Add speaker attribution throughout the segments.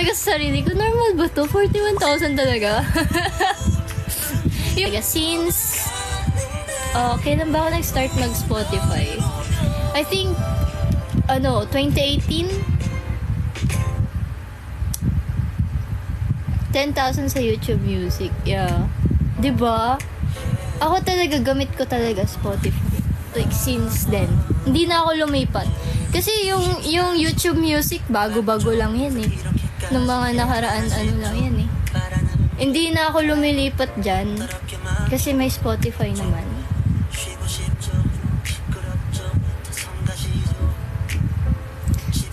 Speaker 1: talaga sa sarili ko, normal ba to? 41,000 talaga? Since, kailan ba ako nag-start mag-Spotify? I think, 2018? 10,000 sa YouTube Music. Yeah. Diba? Ako talaga, gamit ko talaga Spotify. Like, since then. Hindi na ako lumipat. Kasi yung YouTube Music, bago-bago lang yan eh. Nung mga nakaraan, lang yan eh. Hindi na ako lumilipat dyan. Kasi may Spotify naman.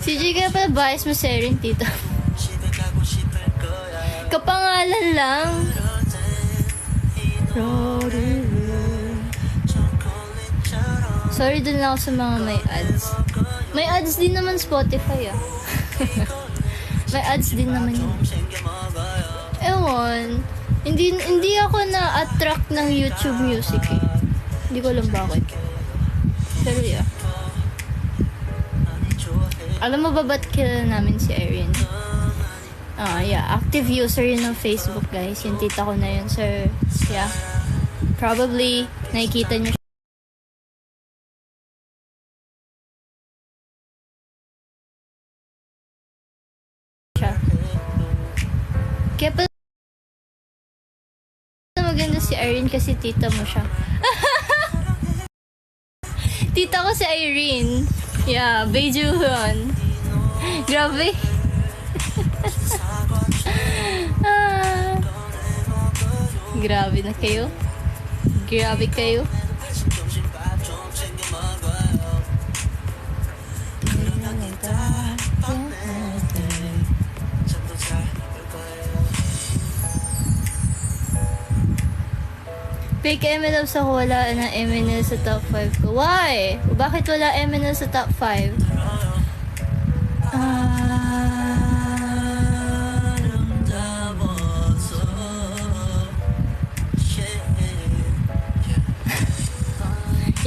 Speaker 1: Si G kaya pala bias mo Serin, tita. Kapangalan lang. Sorry dun lang ako sa mga may ads. May ads din naman Spotify May ads din naman yun. Ewan. Hindi ako na-attract ng YouTube Music eh. Hindi ko alam bakit. Pero yeah. Alam mo ba ba't kilala namin si Erin? Yeah. Active user yun ng Facebook, guys. Yung tita ko na yun. So, yeah. Probably, nakikita niyo siya. Kaya pala maganda si Irene kasi tita mo siya. Tita ko si Irene. Yeah, Bejuhon. Grabe. Grabe na kayo. Grabe kayo. Fake MNLs ako, wala na MNL sa top 5 ko. Why? Bakit wala MNL sa top 5?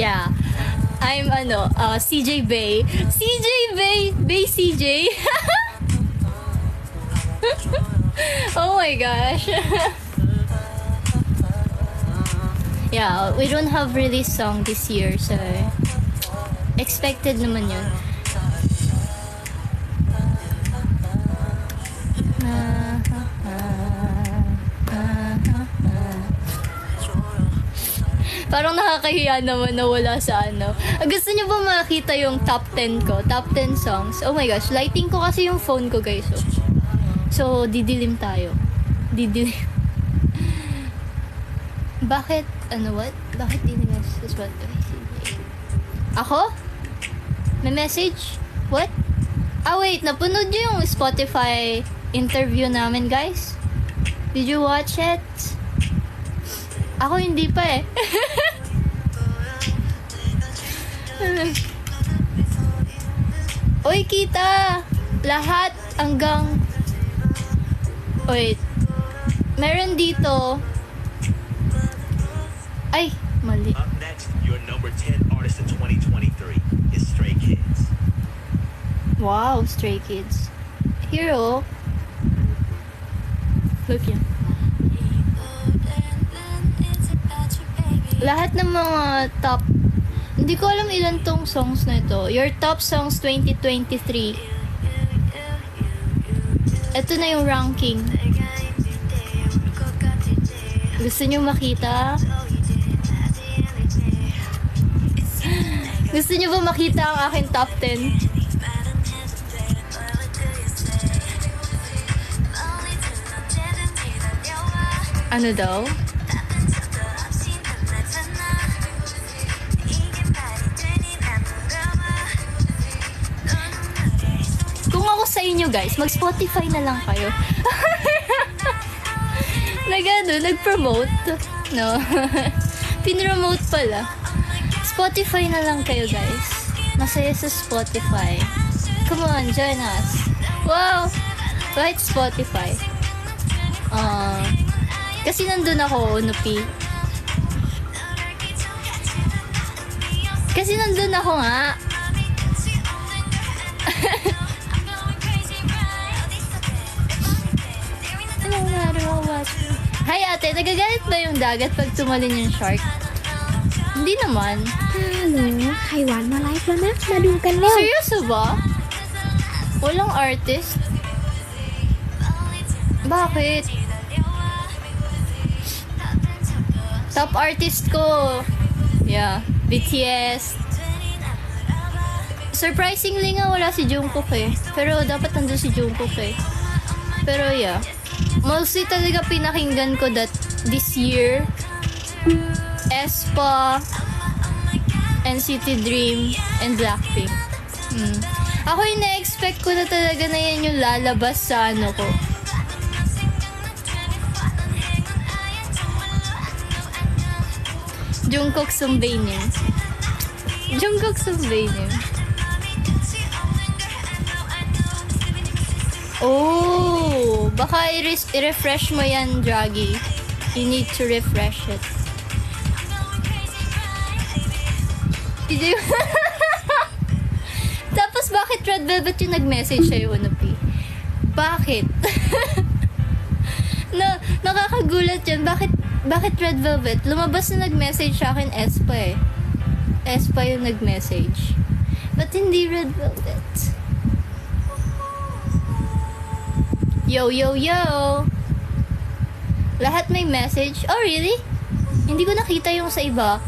Speaker 1: Yeah. I'm CJ Bay. CJ Bay! Bay CJ! Oh my gosh. Yeah, we don't have release song this year, so expected naman yun. Parang nakakahiya naman na wala sa Gusto niyo ba makita yung top 10 ko? Top 10 songs? Oh my gosh, lighting ko kasi yung phone ko, guys. So didilim tayo. Didilim. Bakit? What? Bakit di nila sa Spotify? Ako? May message? What? Wait. Napanood niyo yung Spotify interview namin, guys? Did you watch it? Ako hindi pa eh. Oy, kita! Lahat hanggang... Wait. Meron dito... Ay, mali.
Speaker 2: Up next, your number 10 artist in 2023 is Stray Kids.
Speaker 1: Wow, Stray Kids. Hero. Look yan. Lahat ng mga top, hindi ko alam ilan tong songs na ito. Your top songs 2023. Ito na yung ranking. Gusto nyo makita? Gusto nyo ba makita ang aking top 10? Ano daw? Kung ako sa inyo, guys, mag-Spotify na lang kayo. Nag-promote. No? Pinromote pala. Spotify na lang kayo, guys. Masaya sa Spotify. Come on, join us. Wow! Right, Spotify. Kasi nandun ako, Nupi. Kasi nandun ako nga. Hi ate, nagagalit ba yung dagat pag tumalon yung shark? Hindi naman.
Speaker 3: Hello,ไข่หวานมาไลฟ์แล้วนะ มาดูกันเร็ว
Speaker 1: Seryoso ba? Walang artist? Bakit? Top artist ko. Yeah, BTS. Surprisingly nga wala si Jungkook eh. Pero dapat nandun si Jungkook eh. Pero yeah. Mostly talaga pinakinggan ko that this year. aespa, NCT Dream, and Blackpink. Ako yung na-expect ko na talaga na yan yung lalabas sa ano ko. Jungkook Sumbaenim. Jungkook Sumbaenim. Oh, baka i-refresh mo yan, Draggy. You need to refresh it. Tapos bakit Red Velvet yung nag-message sa'yo, Unopi? Bakit? Nakakagulat yan. Bakit Red Velvet? Lumabas na nag-message sa akin, aespa eh. aespa yung nag-message. But hindi Red Velvet. Yo, yo, yo! Lahat may message. Oh, really? Hindi ko nakita yung sa iba.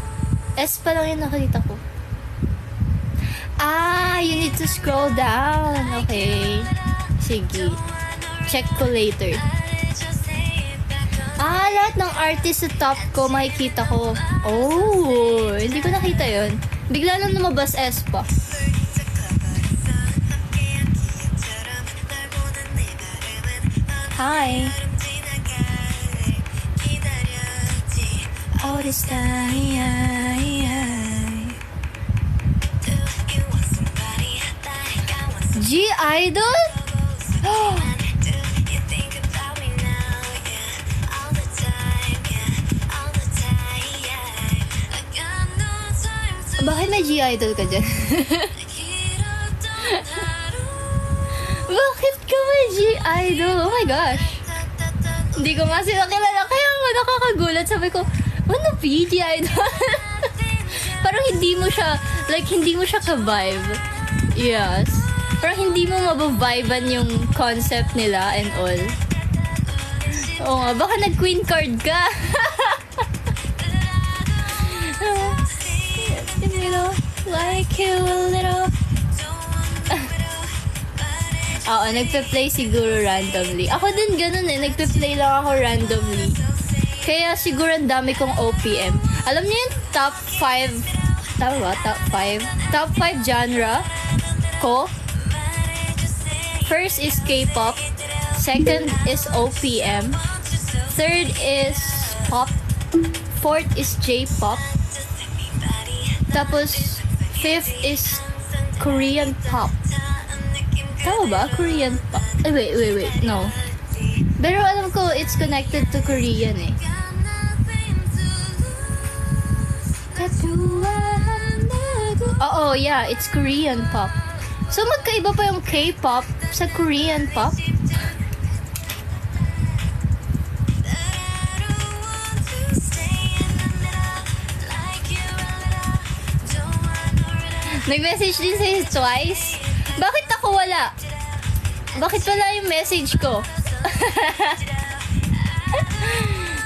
Speaker 1: aespa lang yung nakita ko. Ah, you need to scroll down. Okay. Sige. Check ko later. Ah, lahat ng artist sa top ko makikita ko. Oh, hindi ko nakita yun. Bigla lang lumabas aespa. Hi. All this time. G-Idol? Bakit may G-Idol ka dyan? Bakit ka may G-Idol? Oh my gosh. Hindi ko nga sila kilala. Kaya nga nakakagulat. Sabi ko, ano G-Idol? Parang hindi mo siya ka-vibe. Yes. Parang hindi mo mabaviban yung concept nila and all. Oo nga, baka nag-queen card ka. You know, like you a little. Oo, nagpe-play siguro randomly. Ako din ganun eh, nagpe-play lang ako randomly. Kaya siguro ang dami kong OPM. Alam niyo yung top 5, tama ba? Top 5? Top 5 genre ko? First is K-pop. Second is OPM. Third is pop. Fourth is J-pop. Tapos, fifth is Korean pop. Tama ba? Korean pop. Wait. No. Pero alam ko, it's connected to Korean eh. Oo, yeah. It's Korean pop. So, magkaiba pa yung K-pop sa Korean pop? Nag-message din sa'yo twice? Bakit ako wala? Bakit wala yung message ko?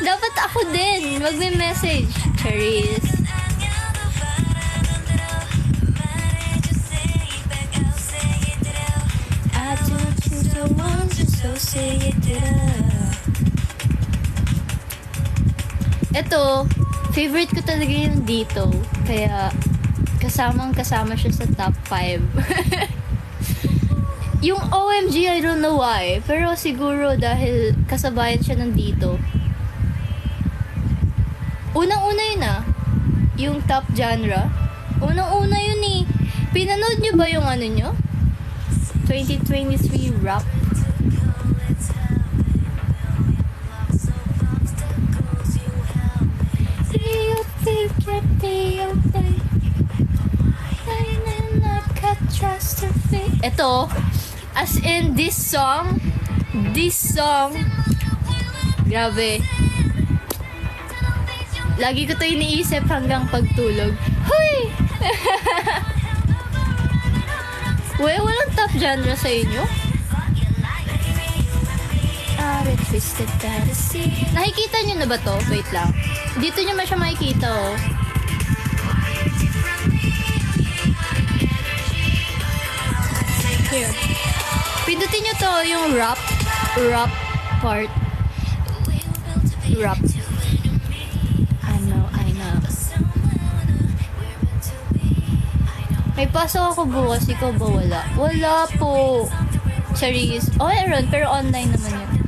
Speaker 1: Dapat ako din magme-message. Charis. I don't choose the ones, so say it Ito, favorite ko talaga yung dito. Kaya, kasama siya sa top 5. Yung OMG, I don't know why. Pero siguro dahil kasabayan siya nandito. Unang-una yun yung top genre. Unang-una yun eh. Pinanood nyo ba yung ano nyo? 2023 rap. Ito, as in this song, grabe, Lagi ko to iniisip hanggang pagtulog. Hoy! Walang top genre sa inyo? Twisted fantasy. Nakikita nyo na ba to? Wait lang. Dito nyo man siya makikita, oh. Here. Pindutin nyo to, yung rap part. Rap. I know. May pasok ako bukas, ikaw ba wala? Wala po. Charis. Oh, meron, pero online naman yun.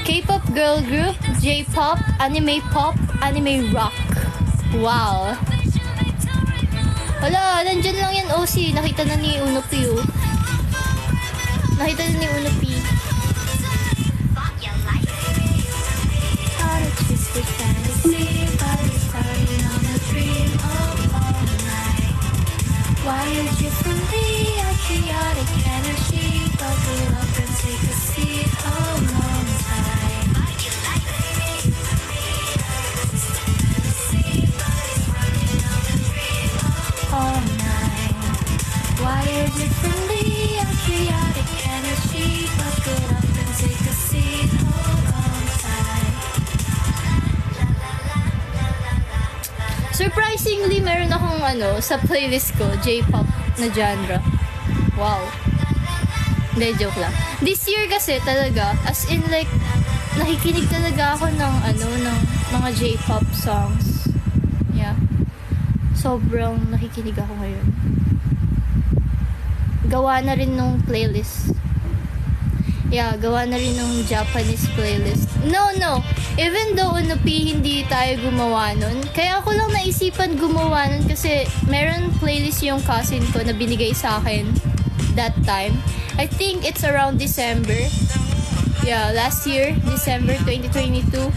Speaker 1: K-pop girl group, J-pop, anime pop, anime rock. Wow. Wala, nandyan lang yan, OC. Nakita na ni Unopi, oh. Nakita na ni Unopi. Why is you from me? A chaotic energy. Buckle up and take a seat. Hold on tight. All night. Why is you from me? A chaotic energy. Buckle up and take a seat. Hold on tight. Surprisingly, meron akong sa playlist ko, J-pop na genre. Wow. Hindi, joke lang. This year kasi talaga, as in like, nakikinig talaga ako ng mga J-pop songs. Yeah. Sobrang nakikinig ako ngayon. Gawa na rin nung playlist. Yeah, gawa na rin nung Japanese playlist. No. Even though Unopi, hindi tayo gumawa nun. Kaya ako lang naisipan gumawa nun kasi meron playlist yung cousin ko na binigay sa akin that time. I think it's around December. Yeah, last year, December 2022.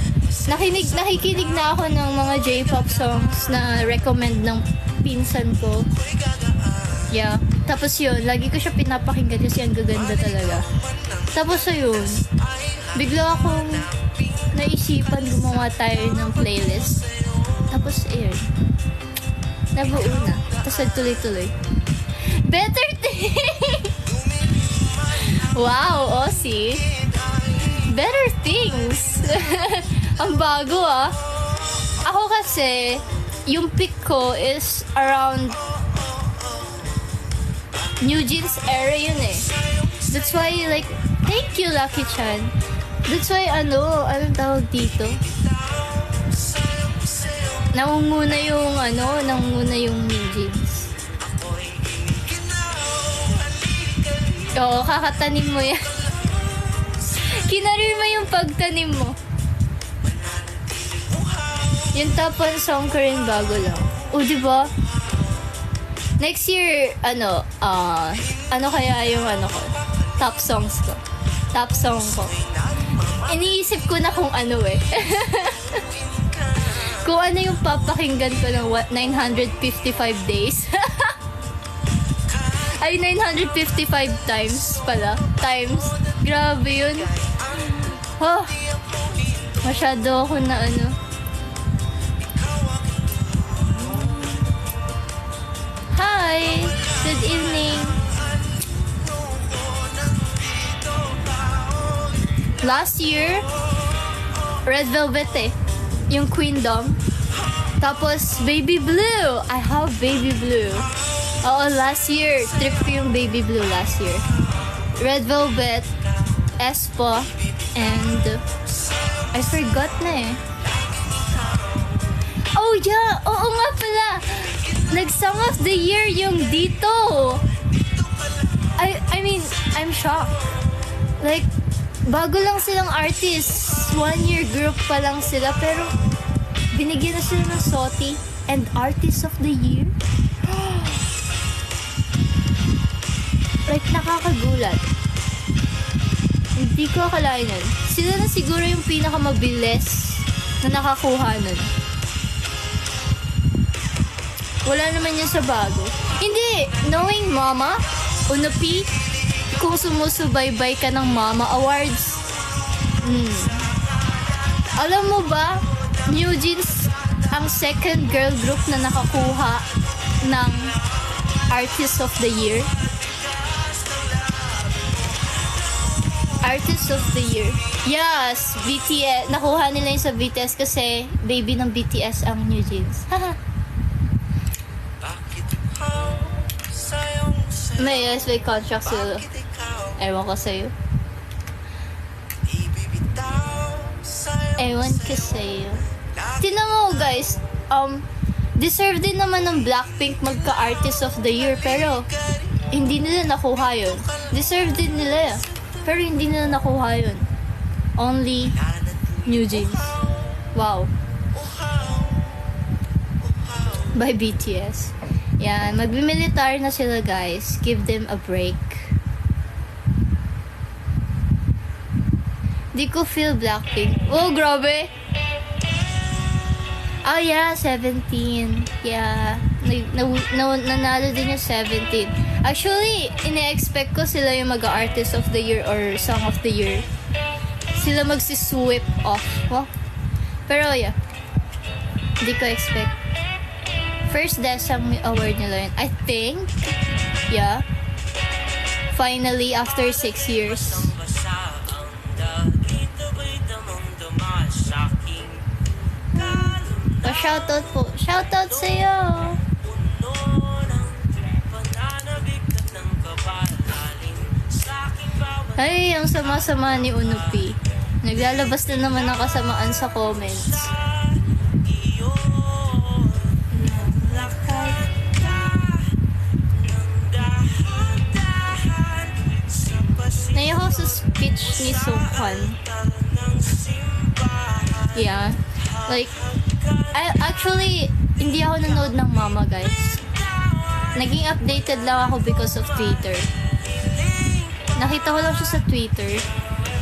Speaker 1: Nakikinig na ako ng mga J-pop songs na recommend ng pinsan ko. Yeah. Tapos yun, lagi ko siya pinapakinggan kasi ang gaganda talaga. Tapos ayun, bigla akong naisipan gumawa tayo ng playlist. Tapos ayun, nabuo na. Tapos nagtuloy-tuloy. Better thing! Wow, Aussie. Better things. Ang bago ah. Ako kasi, yung pick ko is around New Jeans era yun eh. That's why like, thank you Lucky Chan. That's why anong tawag dito? Nangunguna yung New Jeans. Oo, kakatanim mo yan. Kinarir mo yung pagtanim mo. Yung top 1 song ko rin bago lang. O, diba? Next year, ano kaya yung ko? Top songs ko. Top song ko. Iniisip ko na kung ano eh. Kung ano yung papakinggan ko ng 955 days. Ay, 955 times pala. Times. Grabe yun. Oh, masyado ako na Hi! Good evening. Last year, Red Velvet eh. Yung Queendom. Tapos, Baby Blue. I have Baby Blue. Oo, last year. Trip ko yung Baby Blue last year. Red Velvet, Espa, and I forgot na eh. Oh yeah! Oo nga pala! Nag-Song of the Year yung dito. I mean, I'm shocked. Like, bago lang silang artists. 1 year group pa lang sila, pero binigyan na sila ng SOTY and Artist of the Year. Like, nakakagulat. Hindi ko akalain nun. Sila na siguro yung pinakamabilis na nakakuha nun. Wala naman yun sa bago. Hindi! Knowing Mama, Unopi, kung sumusubaybay ka ng Mama Awards, Alam mo ba, New Jeans ang second girl group na nakakuha ng Artist of the Year. Artist of the Year. Yes, BTS. Nakuha nila yung sa BTS kasi baby ng BTS ang New Jeans. Haha. May may contract sila. Ewan ko sa'yo. Ewan ko sa'yo. Tingnan mo guys, deserve din naman ng Blackpink magka-Artist of the Year pero hindi nila nakuha yun. Deserve din nila pero hindi nila nakuha yun. Only New Jeans. Wow. By BTS. Yan, magbi-militar na sila guys. Give them a break. Di ko feel Blackpink. Oh, grabe! Oh yeah, 17. Yeah. Nanalo din yung 17. Actually, ine-expect ko sila yung mag-Artist of the Year or Song of the Year. Sila magsi-sweep off. Oh. Pero yeah. Hindi ko expect. First Desang award nila yun. I think. Yeah. Finally, after 6 years. Shoutout po. Shoutout sa'yo. Ay, ang sama-sama ni Unupi. Naglalabas na naman ang kasamaan sa comments. Naiyak ako sa speech ni Sungkwan. Yeah. Like, actually, hindi ako nanood ng Mama, guys. Naging updated lang ako because of Twitter. Nakita ko lang siya sa Twitter.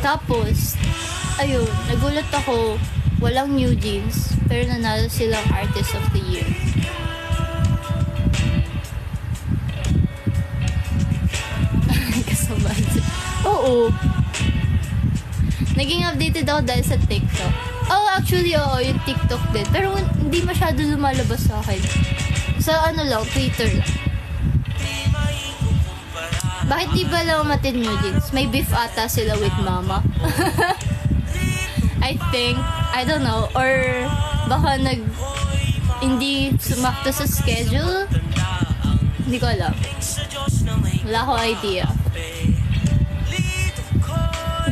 Speaker 1: Tapos, ayun, nagulat ako, walang New Jeans, pero nanalo silang Artist of the Year. Kasama. Oo. Naging updated ako dahil sa TikTok. Oh, actually, oo, yung TikTok din. Pero hindi masyado lumalabas sa akin. Sa ano lang, Twitter lang. Bakit di ba lang matin New Jeans? May beef ata sila with Mama. I think, I don't know, or baka hindi sumakto sa schedule. Hindi ko alam. Wala ko idea.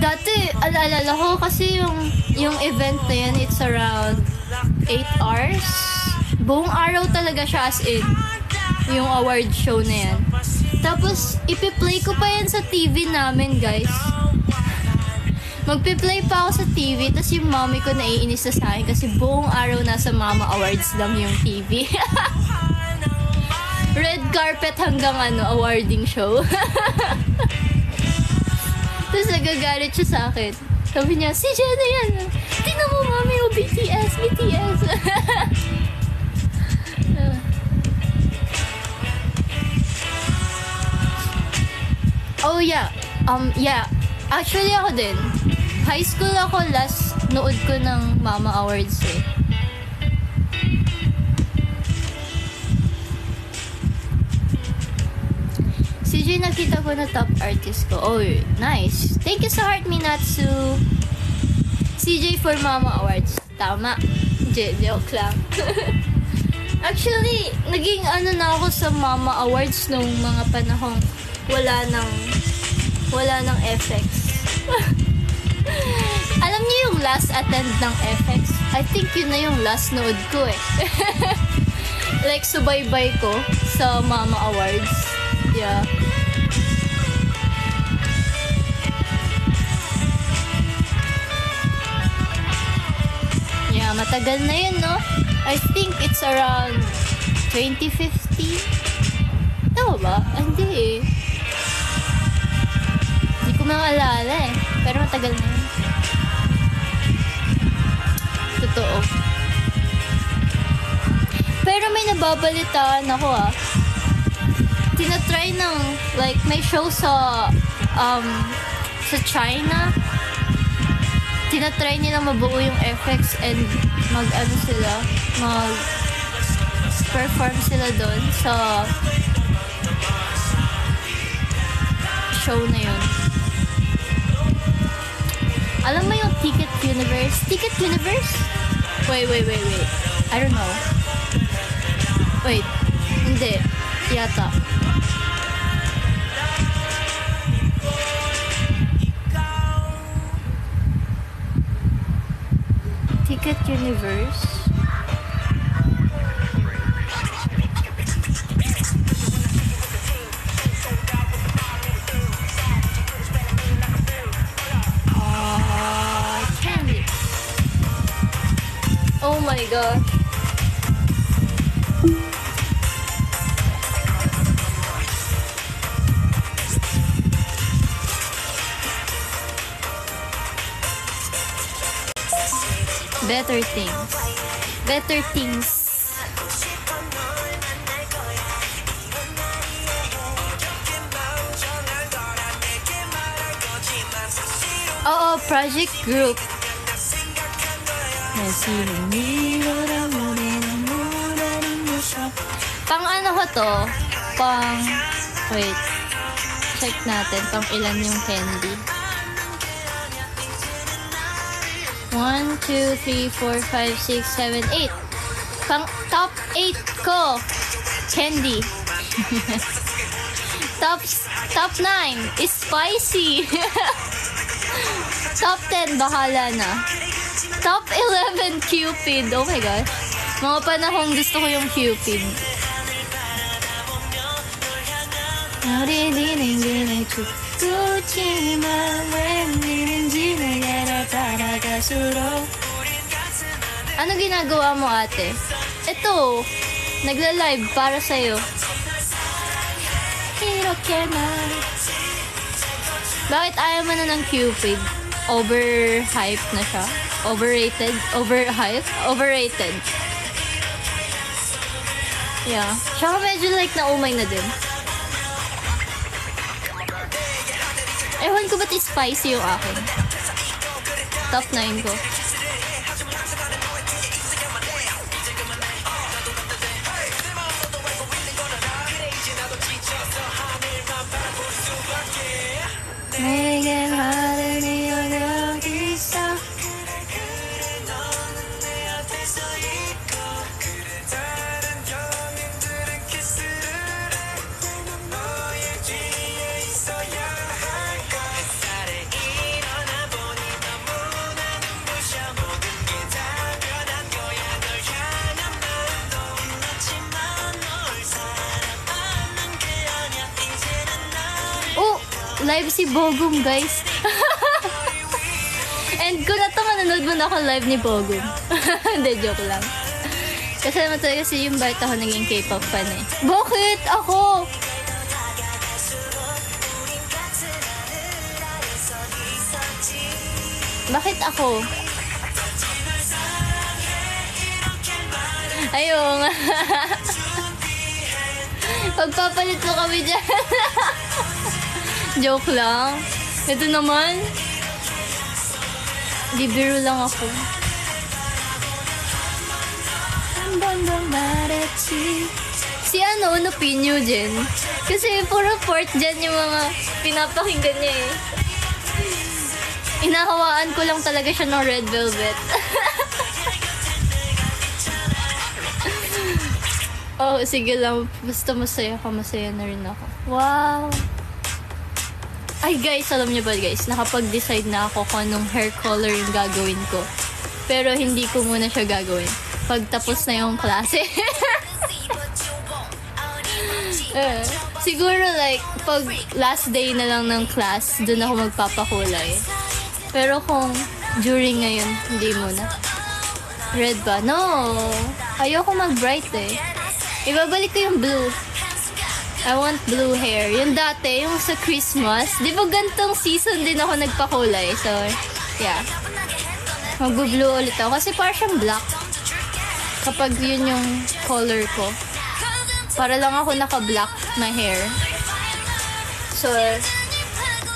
Speaker 1: Dati, alala ko kasi yung event na yan, it's around 8 hours. Buong araw talaga siya as in. Yung award show na yan. Tapos, ipi-play ko pa yan sa TV namin, guys. Magpi-play pa ako sa TV, tapos yung mommy ko naiinis na sa akin kasi buong araw nasa Mama Awards lang yung TV. Red carpet hanggang awarding show. Tapos nagagalit siya sa akin. Sabi niya, si Jenna yan. Tingnan mo, mami, BTS, BTS. Oh, yeah. Yeah. Actually, ako din. High school ako last nood ko ng Mama Awards eh. CJ, nakita ko na top artist ko. Oh, nice. Thank you sa Heart Minatsu. CJ for Mama Awards. Tama. Joke lang. Actually, naging na ako sa Mama Awards nung mga panahong wala nang FX. Alam niyo yung last attend ng FX? I think yun na yung last nood ko eh. Like, subaybay ko sa Mama Awards. Yeah. Yeah, matagal na yun, no? I think it's around 2015. Tama ba? Hindi eh. Hindi ko maalala eh. Pero matagal na yun. Totoo. Pero may nababalitaan ako tinatry ng, like, may show sa China. tinatry nila mabuo yung effects and mag-perform sila doon sa show na yun. Alam mo yung Ticket Universe? Ticket Universe? Wait. I don't know. Wait. Hindi. Yata. Ticket Universe? Candy. Oh my god. Better things. Better things. Oo, project group. Pang ano ko to? Wait. Check natin pang ilan yung candy. 1, 2, 3, 4, 5, 6, 7, 8. Pang top 8 ko. Candy. Top 9 is spicy. Top 10 bahala na. Top 11 Cupid. Oh my gosh. Mga panahong gusto ko yung Cupid. Ano ginagawa mo, ate? Ito, nagla-live para sa'yo. Bakit ayaw mo na ng Cupid? Overhyped na siya? Overrated? Overhyped? Overrated. Yeah. Tsaka medyo like naumay na din. Ewan ko ba't spicy yung akin. Top 9 ko. Live si Bogum, guys. And kung na to, manonood mo na ako live ni Bogum. Hindi, joke lang. Kasi naman talaga si yung bite ako naging K-pop fan eh. Bakit? Ako? Bakit ako? Ayun. Pagpapalit mo kami dyan. Joke lang. Ito naman. Bibiro lang ako. Si ano Pinyo dyan. Kasi puro port dyan yung mga pinapakinggan niya eh. Inahawaan ko lang talaga siya ng Red Velvet. Oh, sige lang. Basta masaya ka, masaya na rin ako. Wow! Ay guys, alam niyo ba guys, nakapag-decide na ako kung anong hair color yung gagawin ko. Pero hindi ko muna siya gagawin. Pag tapos na yung klase. Siguro like, pag last day na lang ng class, dun ako magpapakulay. Pero kung during ngayon, hindi muna. Red ba? No! Ayoko mag-bright eh. Ibabalik ko yung blue. I want blue hair. Yung dati, yung sa Christmas, di ba gantong season din ako nagpakulay? So, yeah. Mag-blue ulit ako. Kasi parang siyang black. Kapag yun yung color ko. Para lang ako naka-black na hair. So,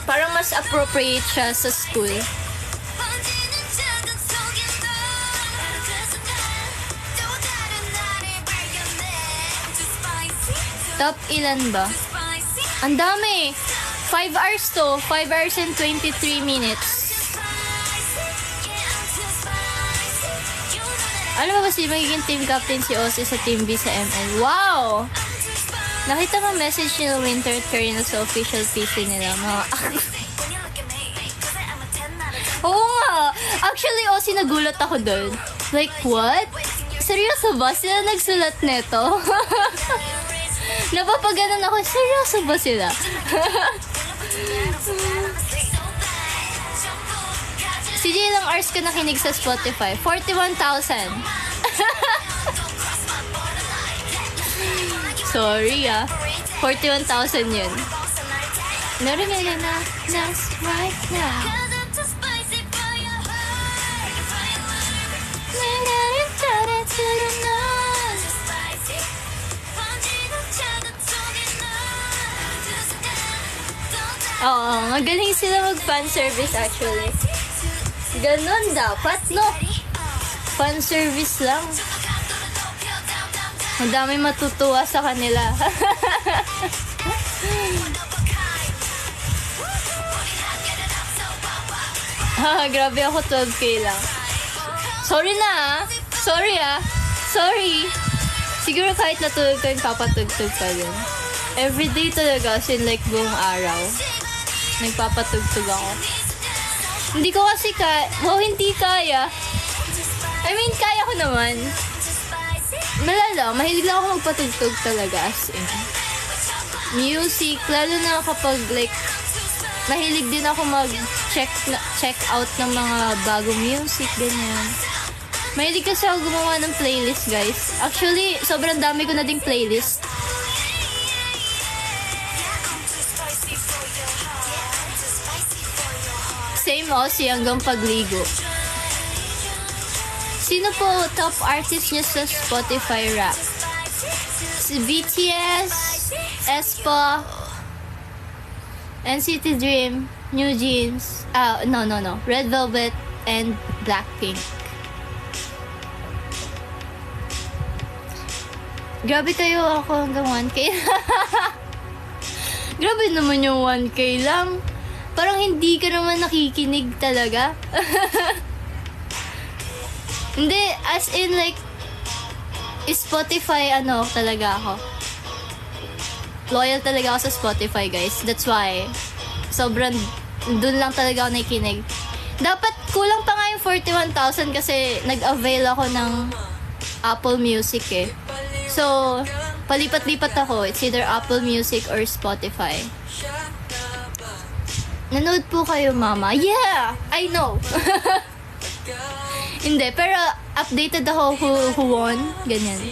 Speaker 1: parang mas appropriate siya sa school. Top ilan ba? Ang dami! 5 hours to. 5 hours and 23 minutes. Alam mo ba si magiging team captain si Ozzy sa Team B sa ML? Wow! Nakita mo message ni Winter at Karina sa official PC nila. Mga Oo nga! Actually, Ozzy, nagulat ako doon. Like, what? Seryoso ba? Sila nagsulat neto? Napapaganon ako. Seryoso ba sila? CJ, ilang hours ka nakinig sa Spotify? 41,000. Sorry 41,000 yun. Narinig na right now. Oo, magaling sila mag-fan service actually. Ganon dapat, no? Fan service lang. Ang dami matutuwa sa kanila. Grabe ako 12K lang. Sorry na Sorry Sorry. Siguro kahit natulog ko yung papatugtog pa din. Everyday talaga, as in like buong araw. Nagpapatugtog ako. Hindi ko kasi hindi kaya. I mean, kaya ko naman. Malala, mahilig lang ako magpatugtog talaga as in. Music, lalo na kapag like, mahilig din ako check out ng mga bagong music, ganyan. Mahilig kasi ako gumawa ng playlist, guys. Actually, sobrang dami ko na ding playlist. Same Ozzy hanggang pagligo. Sino po top artist niya sa Spotify rap? Si BTS, aespa, NCT Dream, New Jeans, no, Red Velvet, and Blackpink. Grabe kayo ako hanggang 1K. Grabe naman yung 1K lang. Parang hindi ka naman nakikinig talaga. Hindi, as in like, Spotify, talaga ako. Loyal talaga ako sa Spotify, guys. That's why, sobrang, dun lang talaga ako nakikinig. Dapat, kulang pa nga yung 41,000 kasi nag-avail ako ng Apple Music eh. So, palipat-lipat ako. It's either Apple Music or Spotify. Nanood po kayo, mama. Yeah! I know! Hindi, pero updated ako who won. Ganyan.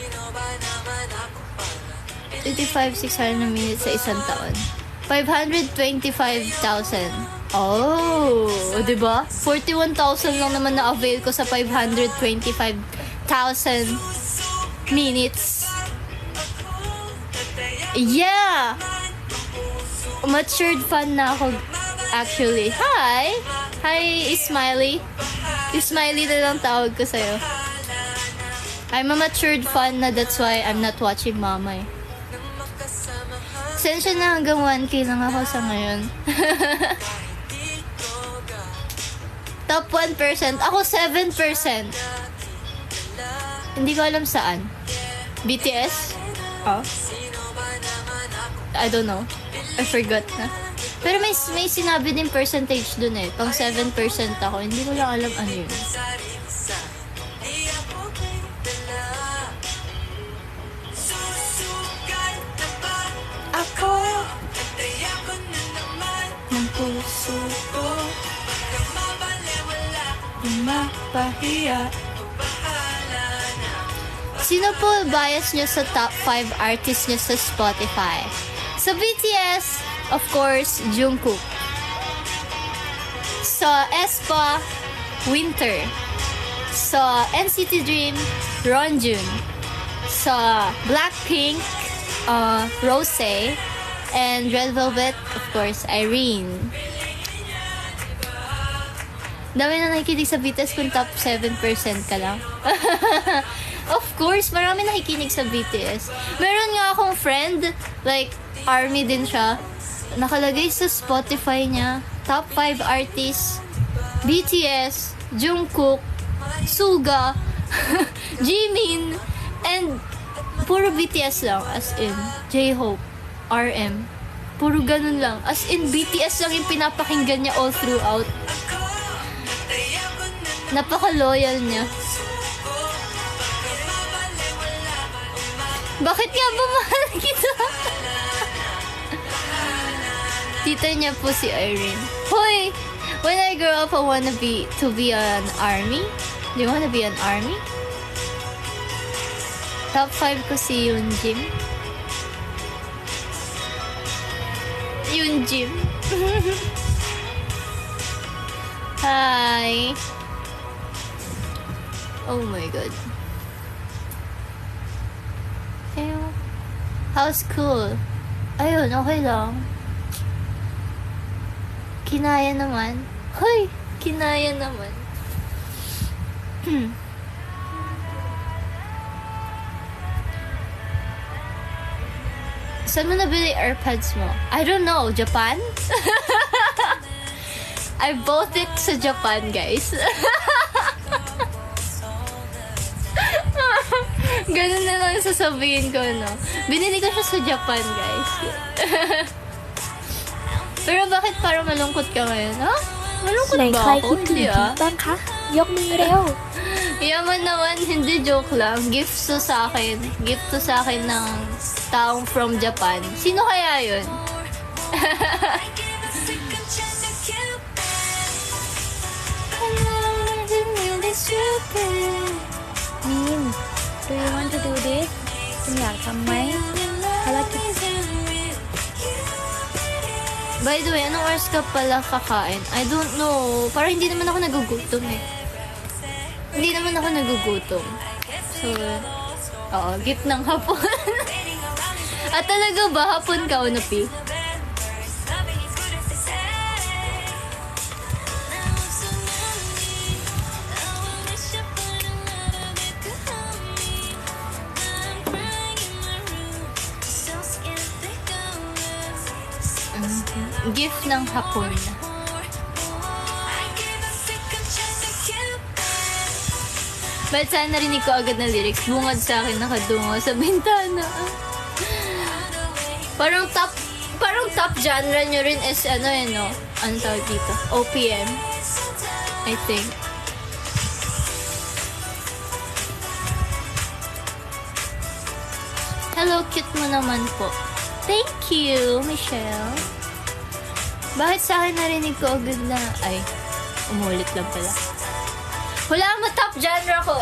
Speaker 1: 25,600 minutes sa isang taon. 525,000. Oh! Diba? 41,000 lang naman na-avail ko sa 525,000 minutes. Yeah! Matured fan na ako. Actually, hi! Hi, Smiley. Smiley na lang tawag ko sa'yo. I'm a matured fan na, that's why I'm not watching mama eh. Sensya na hanggang 1K lang ako sa ngayon. Top 1%. Ako 7%. Hindi ko alam saan. BTS? Oh? I don't know. I forgot na. Pero may sinabi din percentage dun eh. Pang 7% ako. Hindi ko lang alam ano yun. Ako ng puso ko mapahiya. Sino po bias nyo sa top 5 artists nyo sa Spotify? Sa BTS, of course, Jungkook. Sa aespa, Winter. Sa NCT Dream, Ronjun. Sa Blackpink, Rosé. And Red Velvet, of course, Irene. Dami na nakikinig sa BTS kung top 7% ka lang. Of course, marami nakikinig sa BTS. Meron nga akong friend, like, ARMY din siya. Nakalagay sa Spotify niya, top 5 artists, BTS, Jungkook, Suga, Jimin, and puro BTS lang, as in, J-Hope, RM. Puro ganun lang. As in, BTS lang yung pinapakinggan niya all throughout. Napaka-loyal niya. Bakit nga ba mahal kita? Tita niya po si Irene. Hoy! When I grow up, I wanna be an army. Do you wanna be an army? Top 5 ko si Yoonjim. Yoonjim. Hi! Oh my god. Ew. How's school? Ayun, okay lang. Kinaya naman. Hoy! Kinaya naman. Saan mo nabili AirPods mo? I don't know. Japan? I bought it sa Japan, guys. Ganun na lang sasabihin ko, no? Binili ko siya sa Japan, guys. Pero bakit parang malungkot ka ngayon, ha? Malungkot
Speaker 3: ไหน
Speaker 1: ba
Speaker 3: ใคร
Speaker 1: ako?
Speaker 3: คิดถึง
Speaker 1: Hindi,
Speaker 3: พิง
Speaker 1: ah.
Speaker 3: ต้นคะ ยกมือเร็ว
Speaker 1: Yaman naman, hindi joke lang. Gift to sa akin. Gift to sa akin ng taong from Japan. Sino kaya yun?
Speaker 3: มีน do you want to do this คุณอยากทำไหมภารกิจ
Speaker 1: By the way, anong oras ka pala kakain? I don't know. Parang hindi naman ako nagugutom eh. Hindi naman ako nagugutom. So, oo, gift ng hapon. At talaga ba hapon ka, Unapi? Gift ng hapon. Ba't sana narinig ko agad na lyrics? Bungad sa akin nakadungo sa bintana. Parang top genre nyo rin is ano eh, no? Ano tawag dito? OPM. I think. Hello, cute mo naman po. Thank you, Michelle. Bakit sa akin narinig ko agad na... Ay, umulit lang pala. Wala mo top genre ko.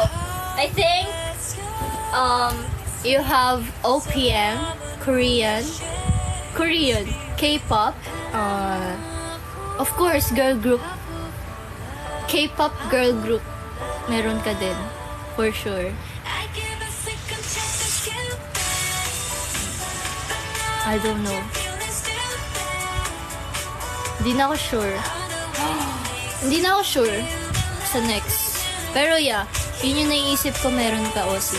Speaker 1: I think, you have OPM, Korean, K-pop, of course, girl group. K-pop girl group. Meron ka din. For sure. I don't know. Hindi na ako sure. Hindi na ako sure sa next. Pero yeah, yun yung naiisip ko meron ka, Osi.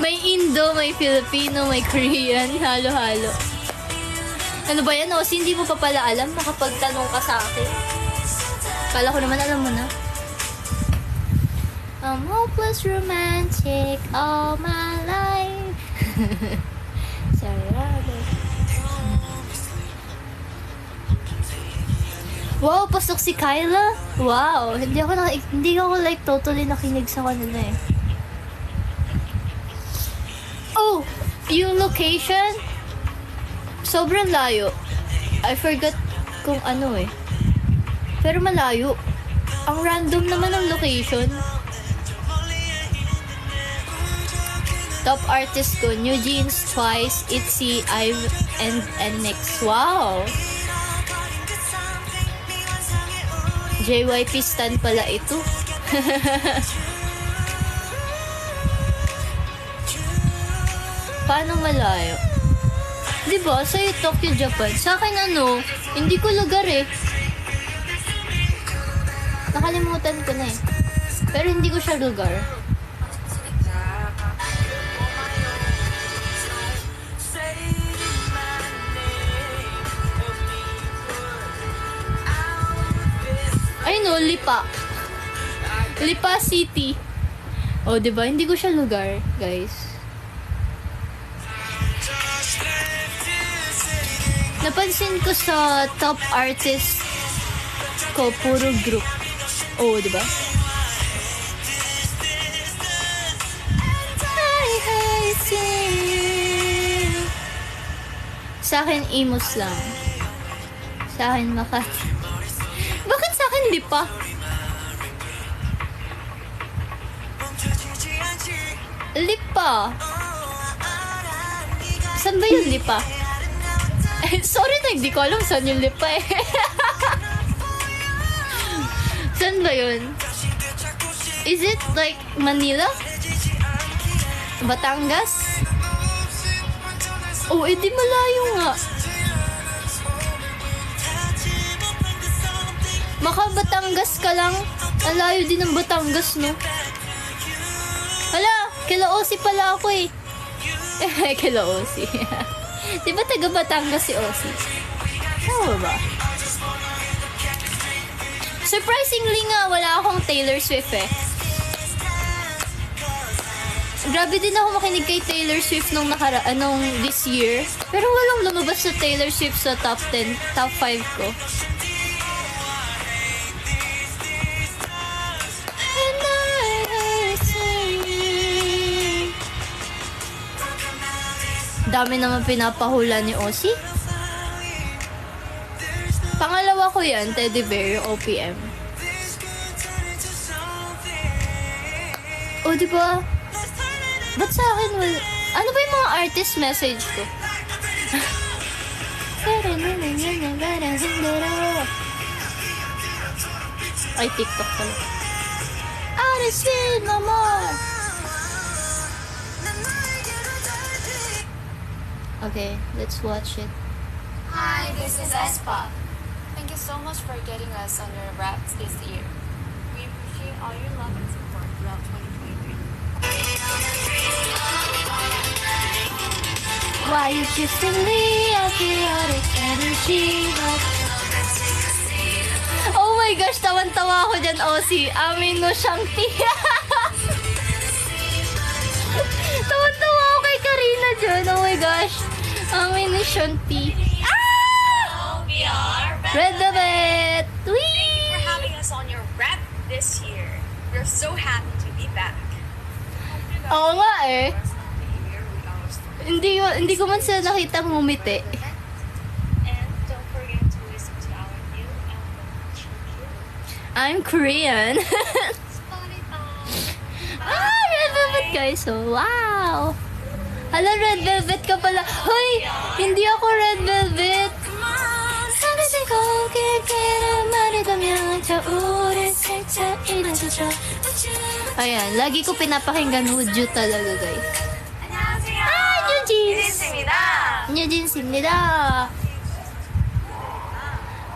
Speaker 1: May Indo, may Filipino, may Korean, halo-halo. Ano ba yan, Osi? Hindi mo pa pala alam? Nakapagtanong ka sa akin. Kala ko naman alam mo na. I'm hopeless romantic all my life. Sorry, Robert. Wow, pasok si Kyla. Wow, hindi ako like totally nakinig sa kanila eh. Oh, yung location sobrang layo. I forgot kung ano eh. Pero malayo. Ang random naman ng location. Top artist ko, New Jeans, Twice, ITZY, IVE, and NYX. Wow! JYP stan pala ito. Paano malayo? Diba? Sa'yo Tokyo, Japan. Sa akin ano, hindi ko lugar eh. Nakalimutan ko na eh. Pero hindi ko siya lugar. Ay no, Lipa. Lipa City. Oh, diba? Hindi ko siya lugar, guys. Napansin ko sa top artist ko, puro group. Oh, diba? Sa akin, emos lang. Sa akin, Makati. Bakit sa akin, Lipa? Lipa. Saan ba yung Lipa? Sorry na, hindi ko alam saan yung Lipa eh. Saan ba yun? Is it like Manila? Batangas? Oh, edi malayo nga. Maka Batangas ka lang. Ang layo din ng Batangas, no? Hala, kila Osi pala ako eh. Kila Osi. Di ba taga Batangas si Osi? Oo ba? Surprisingly nga, wala akong Taylor Swift eh. Grabe din ako makinig kay Taylor Swift nung this year. Pero walang lumabas na Taylor Swift sa top 10, top 5 ko. Dami naman pinapahula ni Ozzy. Pangalawa ko yan, Teddy Bear, yung OPM. O, diba? Ba't sa akin wala? Ano ba yung mga artist message ko? Ay, TikTok pala. Artist with no more! Okay, let's watch it.
Speaker 4: Hi, this is Espa. Thank you so much for getting us on your raps this year. We appreciate all your love and support throughout 2023.
Speaker 1: Why you kissing me? I feel all this energy. Oh my gosh, tawan-tawa ako dyan, Ozzy. Amin mo siyang tiya. Tawan-tawa ako kay Karina dyan. Oh my gosh. Amin ni Shanti. Ah!
Speaker 4: We are
Speaker 1: Red Velvet!
Speaker 4: Thank you for having us on your rap this year. We're so happy to be back.
Speaker 1: Oo nga eh. Hindi ko man sila nakita ngumiti.
Speaker 4: And don't forget to listen to our new album, Children.
Speaker 1: I'm Korean. Ah, Red Velvet guys. Oh, wow. Hala, Red Velvet ka pala. Hoy, hindi ako Red Velvet. Ayan, lagi ko pinapakinggan Would You talaga guys. Ah, New Jeans! New Jeans입니다.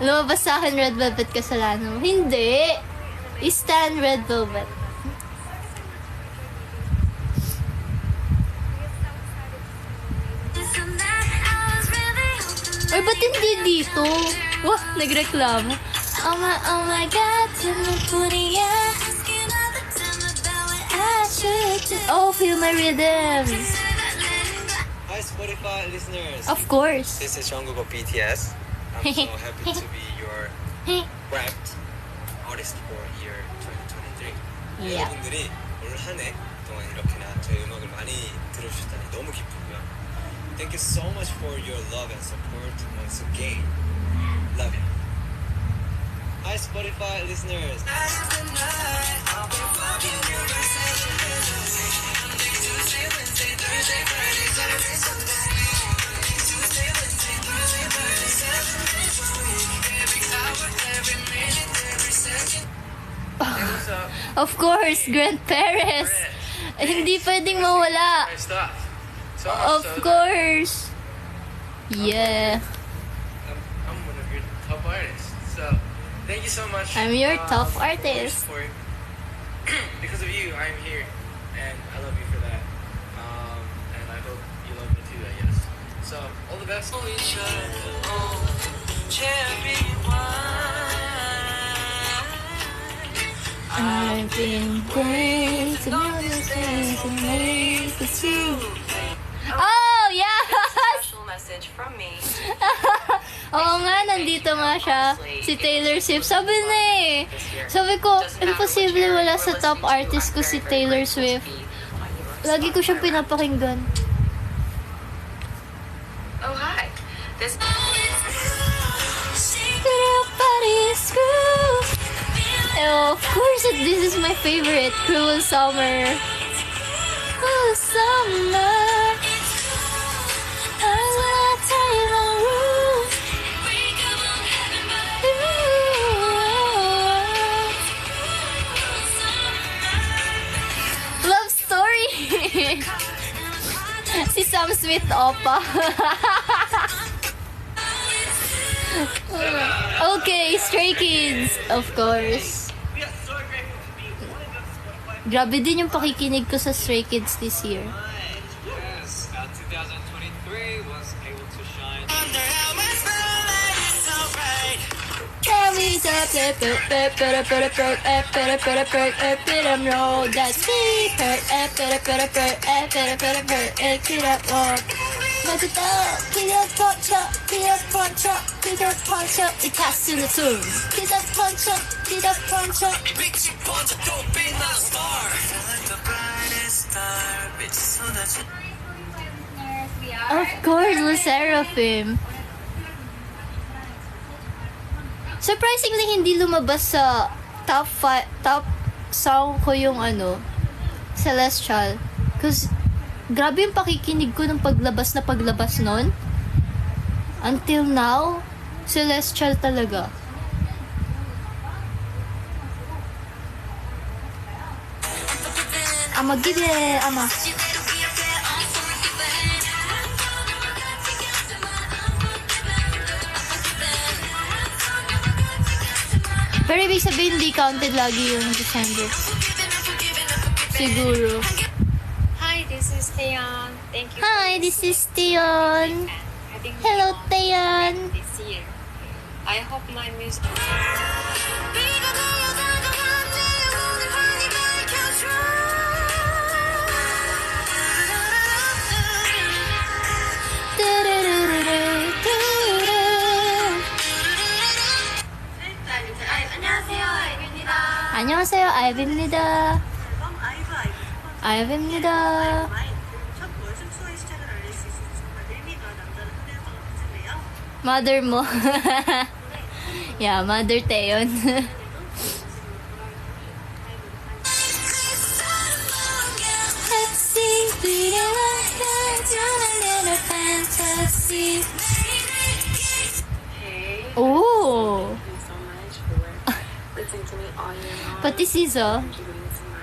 Speaker 1: Lumabas sa akin Red Velvet kasalanan mo. Hindi. Stan Red Velvet. Ay, ba't hindi dito? Wah, nagreklamo. Oh my God, oh, feel my rhythm.
Speaker 5: Hi Spotify listeners.
Speaker 1: Of course.
Speaker 5: This is Jungkook of BTS. I'm so happy to be your rapped artist for year 2023.
Speaker 1: Yeah.
Speaker 5: 여러분들이 올 한 해 동안 이렇게나 저희 음악을 많이 들어주셨다니 너무 기쁘고요. Thank you so much for your love and support once again. Love you. Hi Spotify listeners.
Speaker 1: Of course, Grant Perez. Hindi pwedeng mawala.
Speaker 6: Great stuff. So much
Speaker 1: Of
Speaker 6: so that
Speaker 1: course. Yeah.
Speaker 5: I'm one of your top artists. So thank you so much.
Speaker 1: I'm your top
Speaker 5: for your
Speaker 1: artist.
Speaker 5: support. Because of you, I'm here, and I love you for that. And I hope you love me too, I guess. So all the best.
Speaker 1: I've been waiting to know this things to make it true. Oh, yes!
Speaker 6: Special message from me.
Speaker 1: Oo nga, nandito nga siya. Si Taylor Swift. Sabi na eh. Sabi ko, imposible wala sa top artist ko si Taylor Swift. Lagi ko siyang pinapakinggan.
Speaker 6: Oh, hi. This
Speaker 1: Of course, this is my favorite. Cruel Summer. Cruel Summer. I will tell you the rules. Love story. Si Sam Smith Opa. Okay, Stray Kids, of course. Grabe din yung pakikinig ko sa Stray Kids this year.
Speaker 5: Yes, 2023 was able to shine.
Speaker 1: Of course, Le Seraphim. Surprisingly, hindi lumabas sa top song ko yung Celestial. Cause, grabe yung pakikinig ko ng paglabas nun. Until now, Celestial talaga. I'ma give it, Pero ibig sabihin, hindi counted lagi yung December. Siguro.
Speaker 4: Hi, this is Taeyeon. Thank you.
Speaker 1: Hi, this is Tion. Hello, Taeyeon.
Speaker 4: This year. I hope my music.
Speaker 1: 안녕하세요, 아이비입니다. 아이비입니다.
Speaker 7: 첫 월드 투어의 시작을 알릴 수 있어서 정말 의미가 남다른 한 해였던 것 같은데요.
Speaker 1: Mother mo. Yeah, Mother Taeyeon.
Speaker 6: Hey,
Speaker 1: Oh,
Speaker 6: thank you so much for listening to me all year long.
Speaker 1: pati Sizo.
Speaker 6: Contributing to my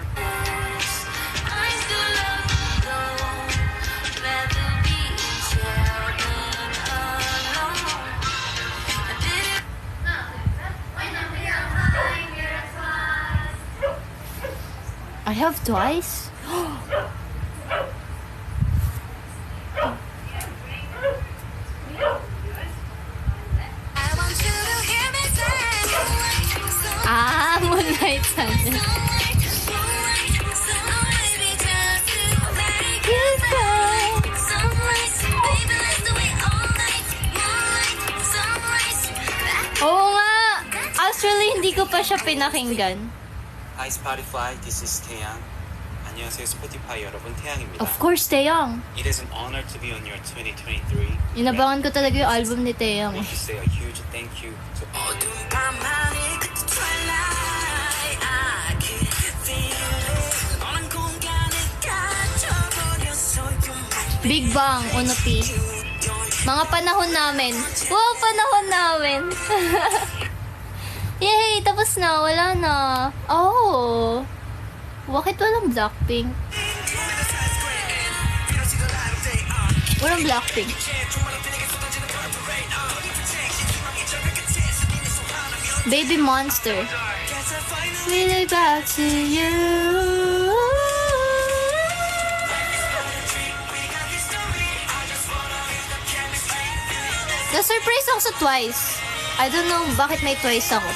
Speaker 1: I have twice. Moonlight Sun. Oo nga. Actually, hindi ko pa siya pinakinggan.
Speaker 8: Hi Spotify, this is 태양. 안녕하세요 스포티파이 여러분, 태양입니다.
Speaker 1: Of course, Taeyang.
Speaker 8: It is an honor to be on your 2023.
Speaker 1: Inabangan ko talaga yung album ni Taeyang.
Speaker 8: I want to say a huge thank you to
Speaker 1: Big Bang, Unopi. Mga panahon namin. Wow, panahon namin. Yay, tapos na. Wala na. Oh. Bakit walang Blackpink? Walang Blackpink. Baby Monster. Really back to you. Na-surprise ako sa Twice. I don't know bakit may Twice ako.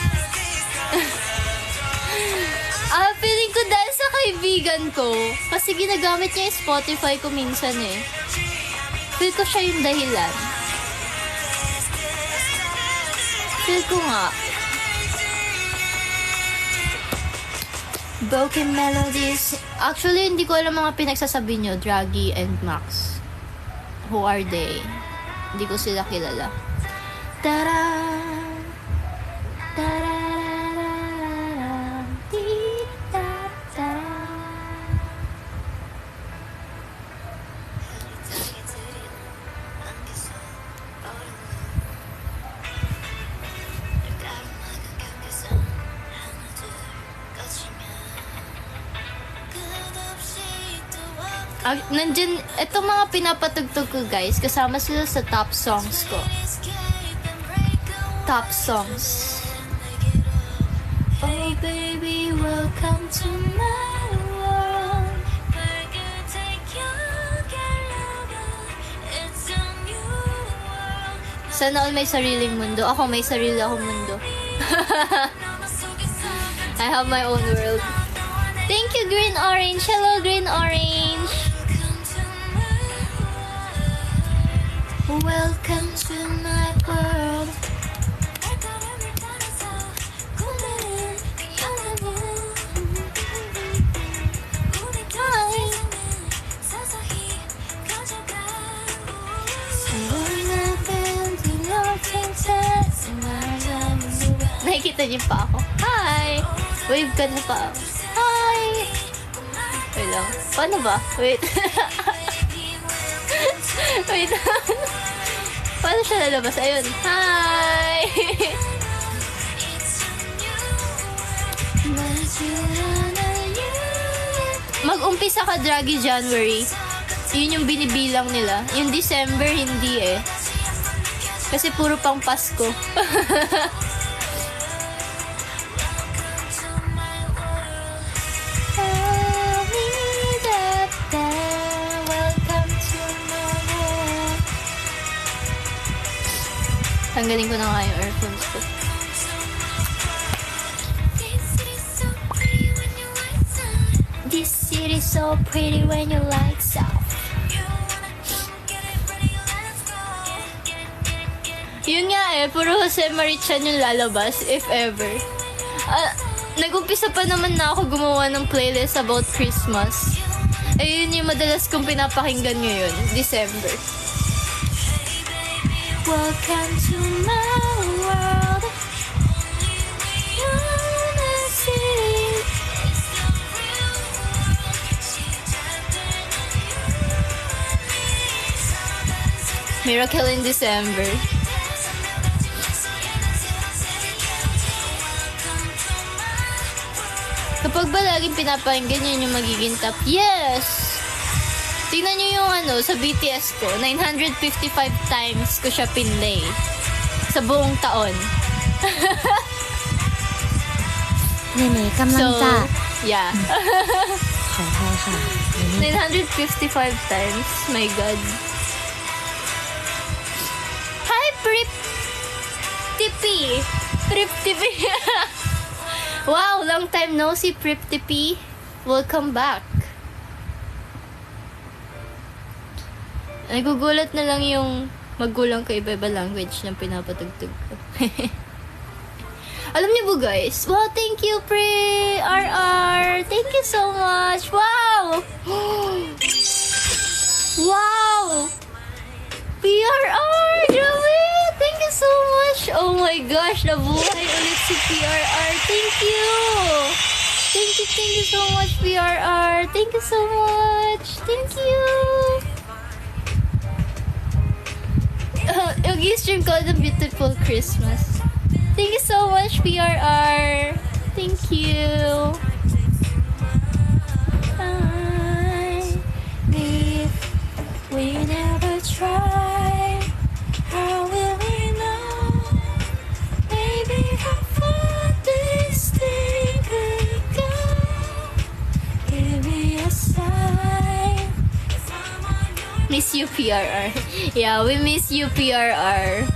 Speaker 1: Feeling ko dahil sa kaibigan ko. Kasi ginagamit niya yung Spotify ko minsan eh. Feel ko siya yung dahilan. Feel ko nga. Broken Melodies. Actually, hindi ko alam mga pinagsasabi nyo. Draggy and Max. Who are they? Hindi ko sila kilala. Tara! Tara! Nandyan, itong mga pinapatugtog ko guys, kasama sila sa top songs ko. Top songs. Oh baby, welcome to my world. Sana all may sariling mundo. Ako may sarili akong mundo. I have my own world. Thank you, Green Orange. Hello, Green Orange. Welcome to my world. Nakikita niyo pa ako. Hi! Wave ka na pa. Hi! Wait lang. Paano ba? Wait. Wait. Paano siya lalabas? Ayun. Hi! Mag-umpisa ka Draggy January. Yun yung binibilang nila. Yung December, hindi eh. Kasi puro pang Pasko. Tanggalin ko na nga yung earphones ko. This city's so pretty when your lights off. Yun nga eh, puro Jose Marichan yung lalabas, if ever. Nag-umpisa pa naman na ako gumawa ng playlist about Christmas. Eh, yun yung madalas kong pinapakinggan ngayon, December. Welcome to my world. Miracle in December. Kapag ba laging pinapakinggan yun yung magiging top? Yes! Tingnan nyo yung sa BTS ko. 955 times ko siya pinlay. Sa buong taon.
Speaker 3: เนเน่กำลังจะ
Speaker 1: yeah.
Speaker 3: ขออภัยค่ะเนเน่
Speaker 1: 955 times. My God. Hi, Prip Tippy. Prip Tippy. Wow, long time no see, Prip Tippy. Welcome back. Nagugulat na lang yung magulang ko iba-iba language na pinapatugtog ko. Alam niyo po guys, wow, thank you Pre-RR. Thank you so much. Wow! Wow! PRR! Grabe! Thank you so much! Oh my gosh, nabuhay ulit si PRR. Thank you! Thank you so much PRR. Thank you so much. Thank you! Yung i-stream ko The Beautiful Christmas. Thank you so much, PRR. Thank you. If we never try, how will miss you, PRR. Yeah, we miss you, PRR.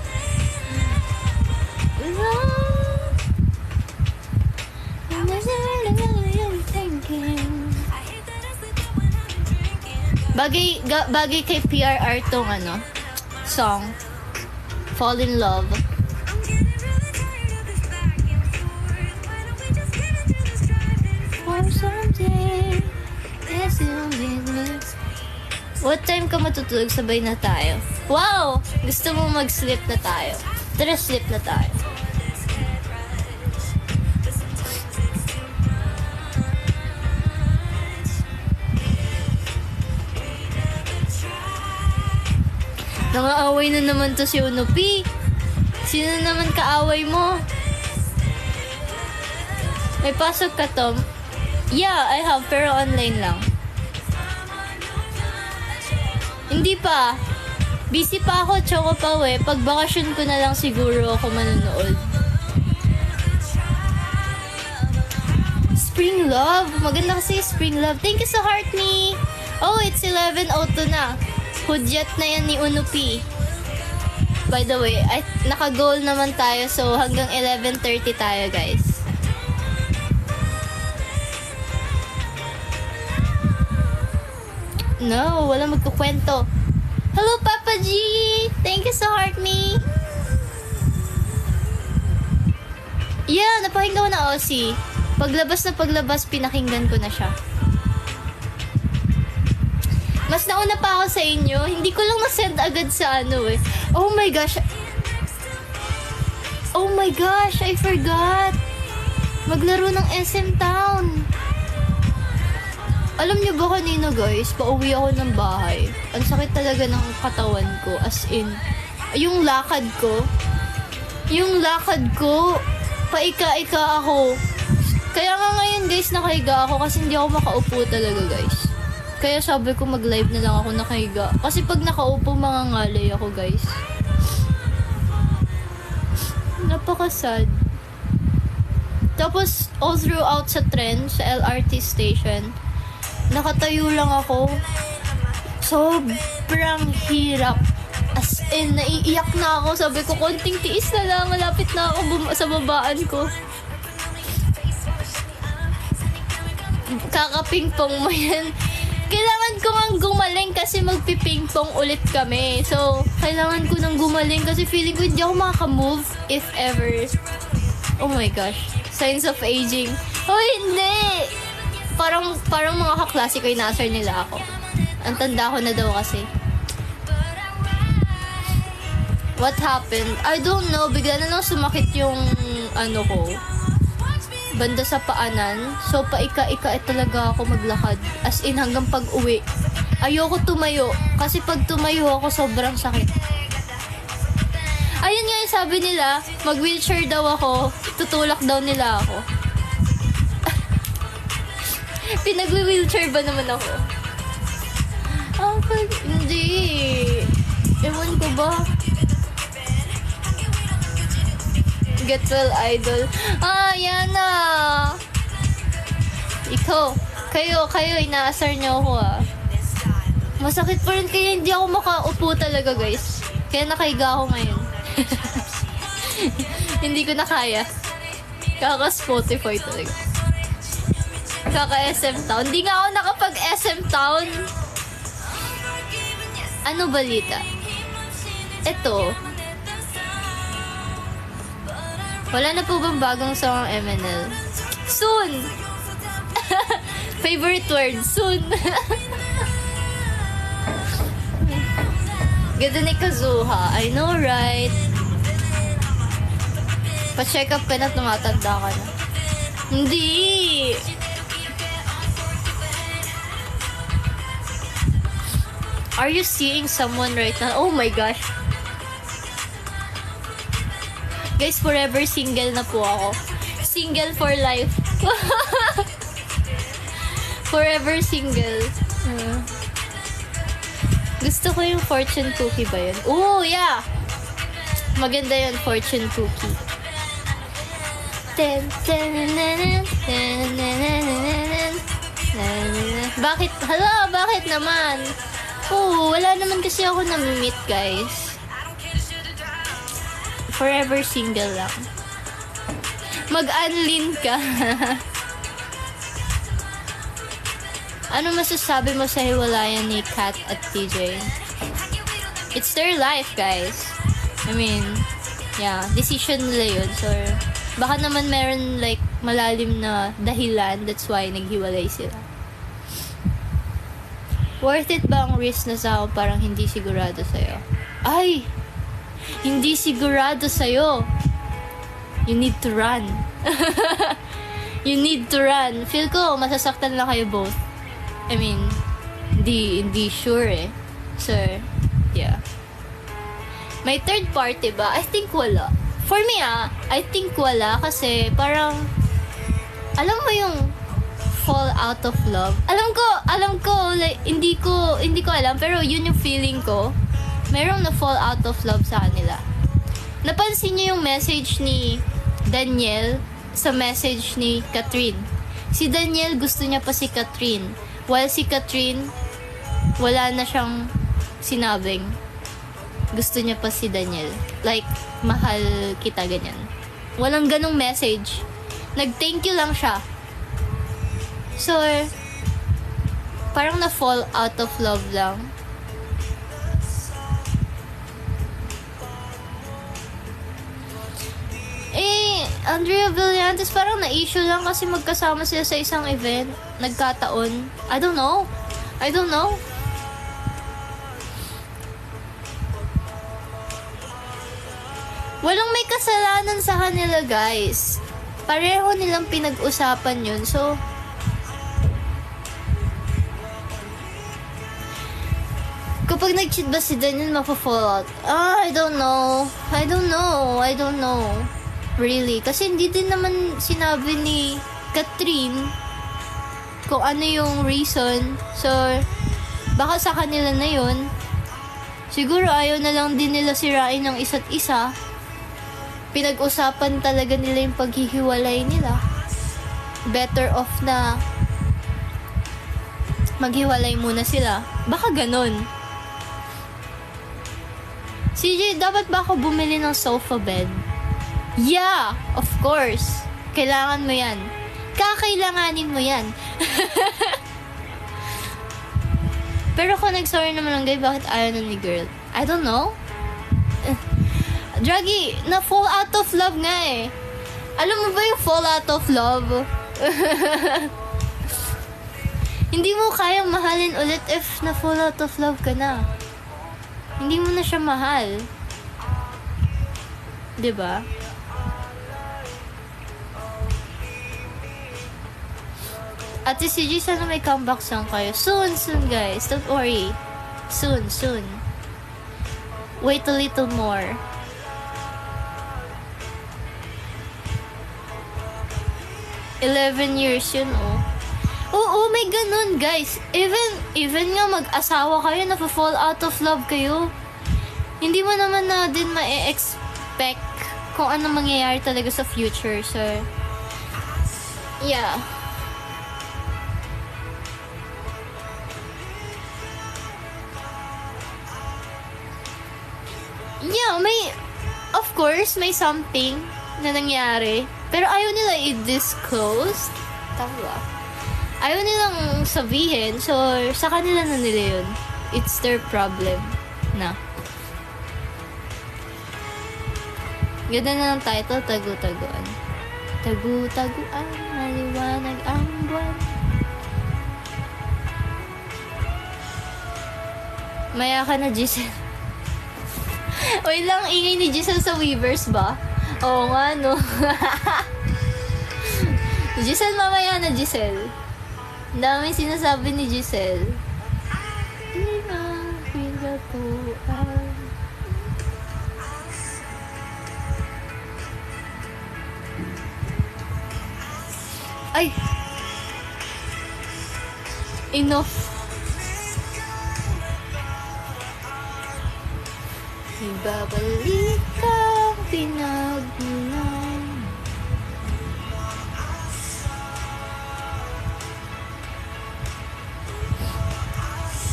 Speaker 1: Bagay kay PRR tong song. Fall in Love. For someday, yes, you'll be with. What time ka matutulog? Sabay na tayo. Wow! Gusto mo mag-sleep na tayo. Tara, sleep na tayo. Nangaaway na naman to si Unupi. Sino naman kaaway mo? May pasok ka, Tom? Yeah, I have, pero online lang. Hindi pa. Busy pa ako, Choco Pawe. Pag bakasyon ko na lang siguro ako manonood. Spring Love. Maganda kasi Spring Love. Thank you sa heart ni. Oh, it's 11:02 na. Hudyat na yan ni Unupi. By the way, naka-goal naman tayo. So, hanggang 11:30 tayo, guys. No, wala magkukwento. Hello, Papa G! Thank you sa heart me. Yeah, napakinggan ko na Aussie. Paglabas, pinakinggan ko na siya. Mas nauna pa ako sa inyo. Hindi ko lang na-send agad sa eh. Oh my gosh. Oh my gosh, I forgot. Maglaro ng SM Town. Alam niyo ba kanina, guys, pauwi ako ng bahay. Ang sakit talaga ng katawan ko. As in, yung lakad ko, paika-ika ako. Kaya nga ngayon, guys, nakahiga ako kasi hindi ako makaupo talaga, guys. Kaya sabi ko mag-live na lang ako nakahiga. Kasi pag nakaupo, mangangalay ako, guys. Napaka-sad. Tapos, all throughout sa tren, sa LRT station, nakatayo lang ako. Sobrang hirap. As in, naiiyak na ako. Sabi ko, konting tiis na lang. Malapit na ako sa babaan ko. Kakapingpong mo yan. Kailangan ko nga gumaling kasi magpipingpong ulit kami. So, kailangan ko nang gumaling kasi feeling ko hindi ako makakamove if ever. Oh my gosh. Signs of aging. Oh, hindi! Parang mga kaklase ko, inaasar nila ako. Ang tanda ko na daw kasi. What happened? I don't know. Bigla na lang sumakit yung ko. Banda sa paanan. So, paika-ika talaga ako maglakad. As in, hanggang pag-uwi. Ayoko tumayo. Kasi pag tumayo ako, sobrang sakit. Ayun nga yung sabi nila, mag-wheelchair daw ako. Tutulak daw nila ako. Pinag-wheelchair ba naman ako? Hindi. Ewan ko ba? Get well, idol. Yan na. Ikaw. Kayo, inaasar niyo ako Masakit pa rin kaya hindi ako makaupo talaga, guys. Kaya nakahiga ako ngayon. Hindi ko na kaya. Kaka-Spotify talaga. Kaka-SM Town. Hindi nga ako nakapag-SM Town. Ano balita? Ito. Wala na po bang bagong song ang MNL? Soon! Favorite word, soon. Ganda ni Kazuha. I know, right? Pa-check up ka na, tumatanda ka na. Hindi! Are you seeing someone right now? Oh my gosh. Guys, forever single na po ako. Single for life. Forever single. Gusto ko yung fortune cookie ba yun? Oh, yeah! Maganda yun, fortune cookie. Bakit? Hala, bakit naman? Oo, wala naman kasi ako na-meet, guys. Forever single lang. Mag-unlin ka. Ano masasabi mo sa hiwalayan ni Kat at TJ? It's their life, guys. I mean, yeah, decision nila yun. So, baka naman meron like malalim na dahilan. That's why naghiwalay sila. Worth it ba ang risk na sa parang hindi sigurado sa'yo? Ay! Hindi sigurado sa'yo. You need to run. You need to run. Feel ko, masasaktan lang kayo both. I mean, hindi sure eh. So, yeah. May third party ba? I think wala. For me I think wala kasi parang, alam mo yung fall out of love. Alam ko, like, hindi ko alam, pero yun yung feeling ko. Merong na fall out of love sa kanila. Napansin niyo yung message ni Daniel sa message ni Catherine. Si Daniel gusto niya pa si Catherine. While si Catherine, wala na siyang sinabing. Gusto niya pa si Daniel. Like, mahal kita, ganyan. Walang ganong message. Nag-thank you lang siya. So, parang na-fall out of love lang. Andrea Villantes, parang na-issue lang kasi magkasama sila sa isang event. Nagkataon. I don't know. Walang may kasalanan sa kanila, guys. Pareho nilang pinag-usapan yun. So, kapag nag-cheat ba si Daniel, mapa-fall out? I don't know. Really. Kasi hindi din naman sinabi ni Catherine kung ano yung reason. So, baka sa kanila na yun. Siguro ayaw na lang din nila sirain ng isa't isa. Pinag-usapan talaga nila yung paghihiwalay nila. Better off na maghiwalay muna sila. Baka ganun. CJ, dapat ba ako bumili ng sofa bed? Yeah, of course. Kailangan mo yan. Kakailanganin mo yan. Pero kung nag-sorry naman lang, guys, bakit ayaw na ni girl? I don't know. Draggy, na-fall out of love nga eh. Alam mo ba yung fall out of love? Hindi mo kayang mahalin ulit if na-fall out of love ka na. Hindi mo na siya mahal. 'Di ba? Ate CJ, sana may comeback song kayo. Soon, guys. Don't worry. Soon. Wait a little more. $11 years yun, oh. Oo, may ganun, guys. Even nga mag-asawa kayo, na-fall out of love kayo. Hindi mo naman na din ma-expect kung ano mangyayari talaga sa future. So, yeah. Yeah, of course, may something na nangyari. Pero ayaw nila i-disclose. Tama ba? Ayaw nilang sabihin. So, sa kanila na nila yun. It's their problem na. Ganda na ng title, Tagu-taguan. Tagu-taguan, maliwanag ang buwan. Maya ka na, Giselle. Wait lang, ingay ni Giselle sa Weavers ba? Oo nga, no? Giselle, mamaya na, Giselle. Ang daming sinasabi ni Giselle. Ay! Enough. Ibabalik ang pinagmulan.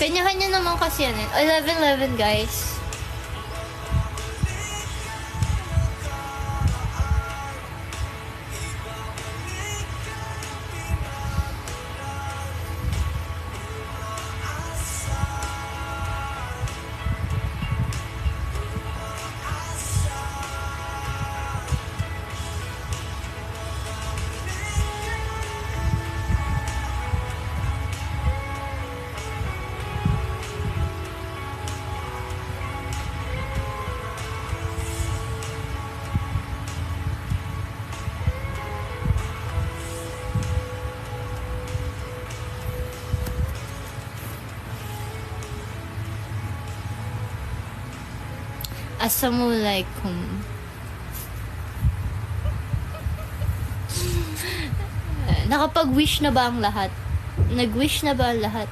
Speaker 1: Kanya-kanya naman kasi yan eh. 11-11 guys. Assalamualaikum. Nakapag-wish na ba ang lahat? Nag-wish na ba ang lahat?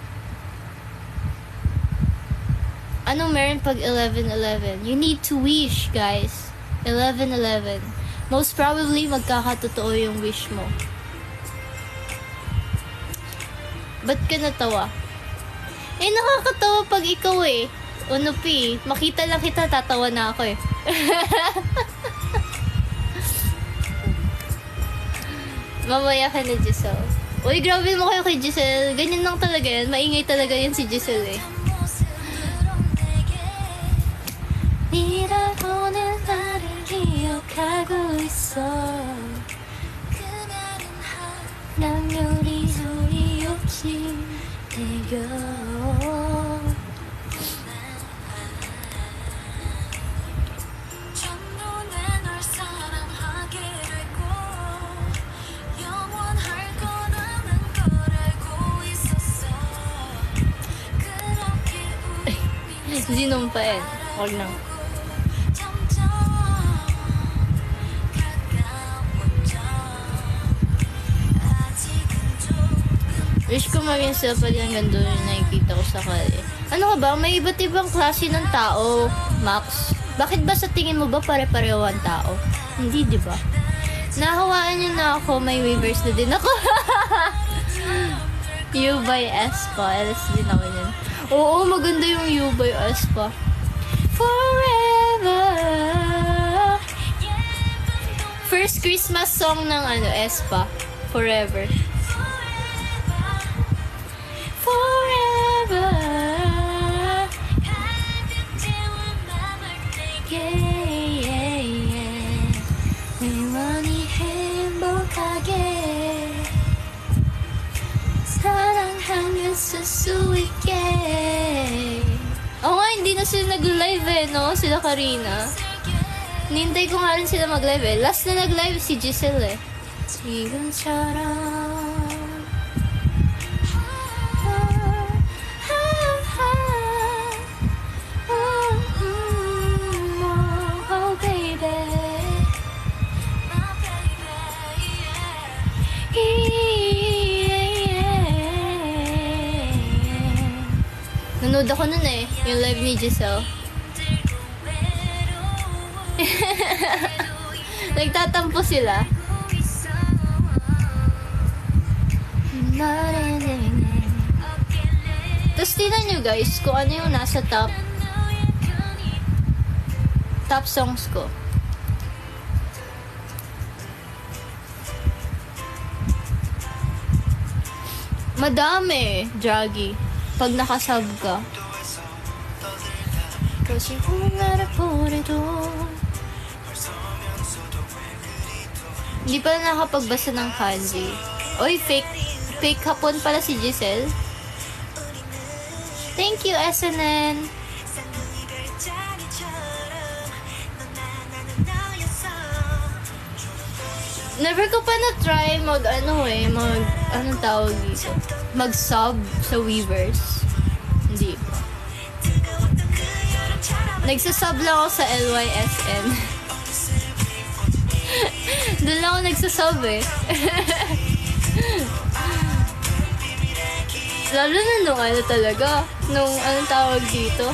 Speaker 1: Anong meron pag 11-11? You need to wish, guys. 11-11. Most probably, magkakatotoo yung wish mo. Ba't ka natawa? Eh, nakakatawa pag ikaw eh. Unupi, makita lang kita, tatawa na ako eh. Mamaya ka na, Giselle. Uy, grabe mo kayo kay Giselle. Ganyan lang talaga yan. Maingay talaga yan si Giselle eh. 니라고는 나를 기억하고 있어. 난 요리 소리 없이 내겨. Zinom pa eh. Huwag na. Wish ko maging sila pa din hanggang doon yung nakikita ko sa kali. Ano ka ba? May iba't ibang klase ng tao, Max. Bakit ba sa tingin mo ba pare-pareho ang tao? Hindi, di ba? Nahawaan niyo na ako. May waivers na din ako. You by Espa. Alas din ako yun. Oo, maganda yung You by Espa. Forever. First Christmas song ng Espa. Forever. Forever. Yeah, yeah, yeah. 영원히 행복하게 사랑하며 쓸 수 있게. Oo nga, hindi na sila nag-live eh, no? Sila Karina. Nintay ko nga rin sila mag-live eh. Last na nag-live si Giselle eh. 지금처럼 oh baby. Nanood ako nun eh, yung live ni Giselle. Nagtatampo sila. Tapos tingnan nyo guys kung ano yung nasa top songs ko. Madami, Draggy. Pag nakasub ka. Kasi kung naraporito. Hindi pala nakapagbasa ng kanji. Oy, fake hapon pala si Giselle. Thank you, SNN. Never ko pa na-try anong tawag dito? Mag-sub sa Weavers. Hindi pa. Nagsasub lang ako sa LYSN. Doon lang ako nagsasub eh. Lalo na nung talaga. Nung anong tawag dito?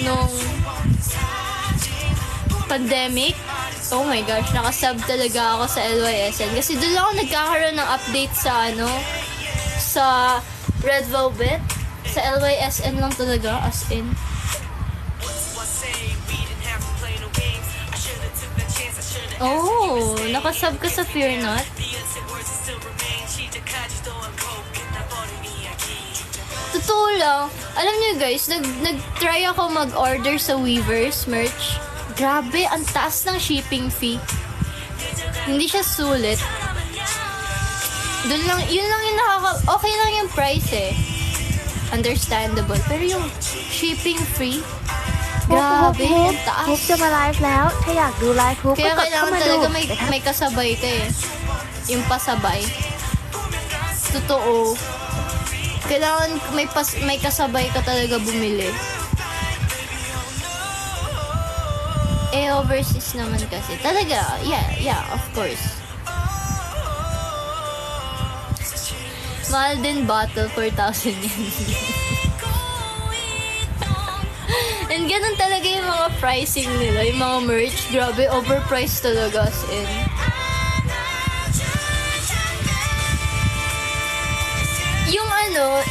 Speaker 1: Nung pandemic. Oh my gosh, nakasub talaga ako sa LYSN. Kasi doon lang ako nagkakaroon ng update sa sa Red Velvet. Sa LYSN lang talaga, as in. Oh, nakasub ka sa Fear Not? Totoo lang. Alam niyo guys, nag-try ako mag-order sa Weavers merch. Grabe, ang taas ng shipping fee. Hindi siya sulit. Yun lang yung okay lang yung price eh. Understandable. Pero yung shipping fee, grabe, ang taas.
Speaker 3: ฮุบจะมาไลฟ์แล้ว ถ้าอยากดูไลฟ์ฮุบ
Speaker 1: Kaya
Speaker 3: ก็กดเข้า
Speaker 1: kailangan
Speaker 3: มาดู
Speaker 1: talaga may kasabay ka eh. Yung pasabay. Totoo. Kailangan may kasabay ka talaga bumili. Eh, overseas naman kasi. Talaga, yeah, of course. Mahal din bottle, 4,000 yan. And ganun talaga yung mga pricing nila, yung mga merch. Grabe, overpriced talaga as in. Yung ano,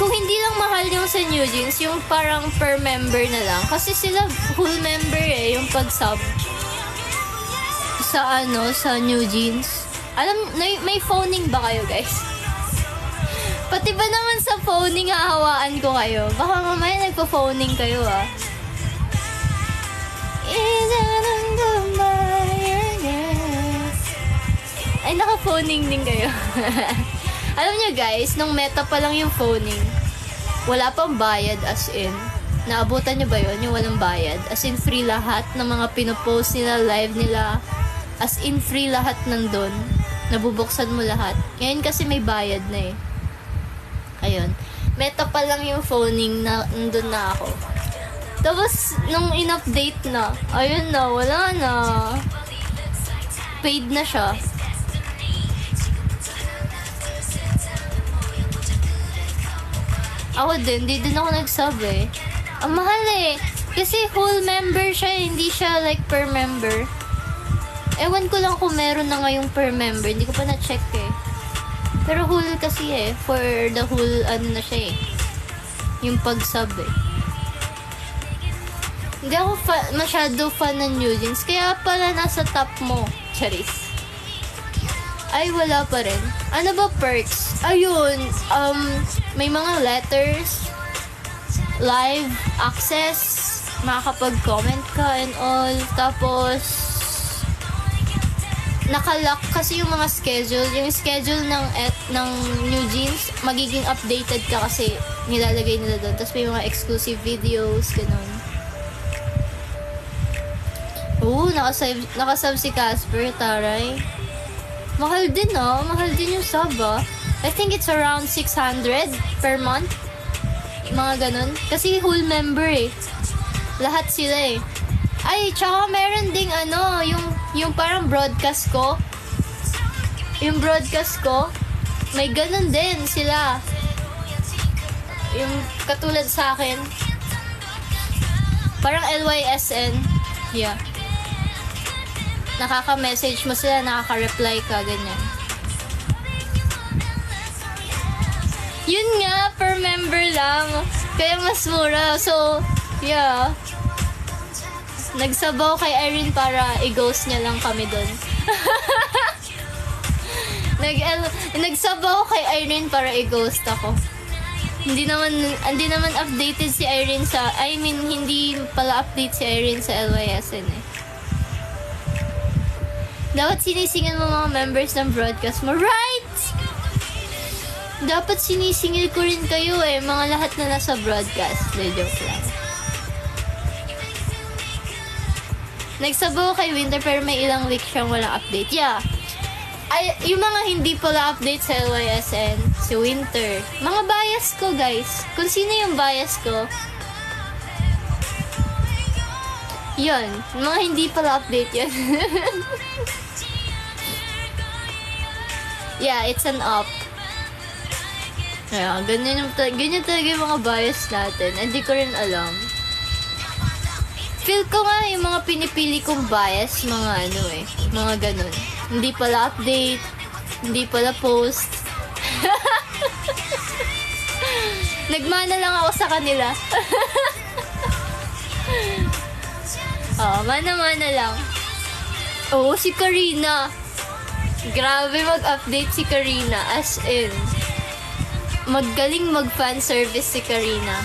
Speaker 1: kung hindi lang mahal yung sa New Jeans, yung parang per member na lang. Kasi sila full member eh, yung pag-sub. Sa ano, sa New Jeans. Alam, may phoning ba kayo guys? Pati ba naman sa phoning hahawaan ko kayo? Baka mamaya nagpo-phoning kayo ah. Ay, naka-phoning din kayo. Alam nyo guys, nung meta pa lang yung phoning, wala pang bayad as in. Naabutan nyo ba yun? Yung walang bayad? As in free lahat ng mga pinopost nila, live nila. As in free lahat nandun. Nabubuksan mo lahat. Ngayon kasi may bayad na eh. Ayun. Meta pa lang yung phoning na nandun na ako. Tapos, nung in-update na, ayun na, wala na. Paid na siya. Ako di din ako nag-sub eh. Ang mahal eh. Kasi whole member siya, hindi siya like per member. Ewan ko lang kung meron na ngayong per member. Hindi ko pa na-check eh. Pero whole kasi eh. For the whole, ano na siya eh. Yung pag-sub eh. Hindi ako masyado fan ng New Jeans. Kaya pala nasa top mo. Charis. Ay, wala pa rin. Ano ba perks? Ayun, may mga letters, live access, makakapag-comment ka and all. Tapos, nakalock kasi yung mga schedule. Yung schedule ng New Jeans, magiging updated ka kasi nilalagay nila doon. Tapos may mga exclusive videos, ganun. Nakasub si Casper, taray. Mahal din mahal din yung sub I think it's around 600 per month. Mga ganun. Kasi whole member eh. Lahat sila eh. Ay, tsaka meron ding yung parang broadcast ko. Yung broadcast ko, may ganun din sila. Yung katulad sa akin. Parang LYSN. Yeah. Nakaka-message mo sila, nakaka-reply ka, ganyan. Yun nga, per member lang. Kaya mas mura. So, yeah. Nagsabaw kay Irene para i-ghost niya lang kami dun. Nagsabaw kay Irene para i-ghost ako. Hindi naman updated si Irene hindi pala update si Irene sa LYSN eh. Dapat sinisingil mo mga members ng broadcast mo. Right! Dapat sinisingil ko rin kayo eh. Mga lahat na nasa broadcast. Joke lang. Nagsabaw kay Winter pero may ilang week siyang walang update. Yeah. Yung mga hindi pala update sa LYSN, si Winter. Mga bias ko guys. Kung sino yung bias ko, yun. Mga hindi pala update yun. Yeah, it's an up. Kaya, ganyan talaga yung mga bias natin. Hindi ko rin alam. Feel ko nga yung mga pinipili kong bias, mga ganun. Hindi pala update, hindi pala post. Nagmana lang ako sa kanila. Oo, mana-mana lang. Oo, si Karina. Grabe mag-update si Karina. As in, magaling mag-fan service si Karina.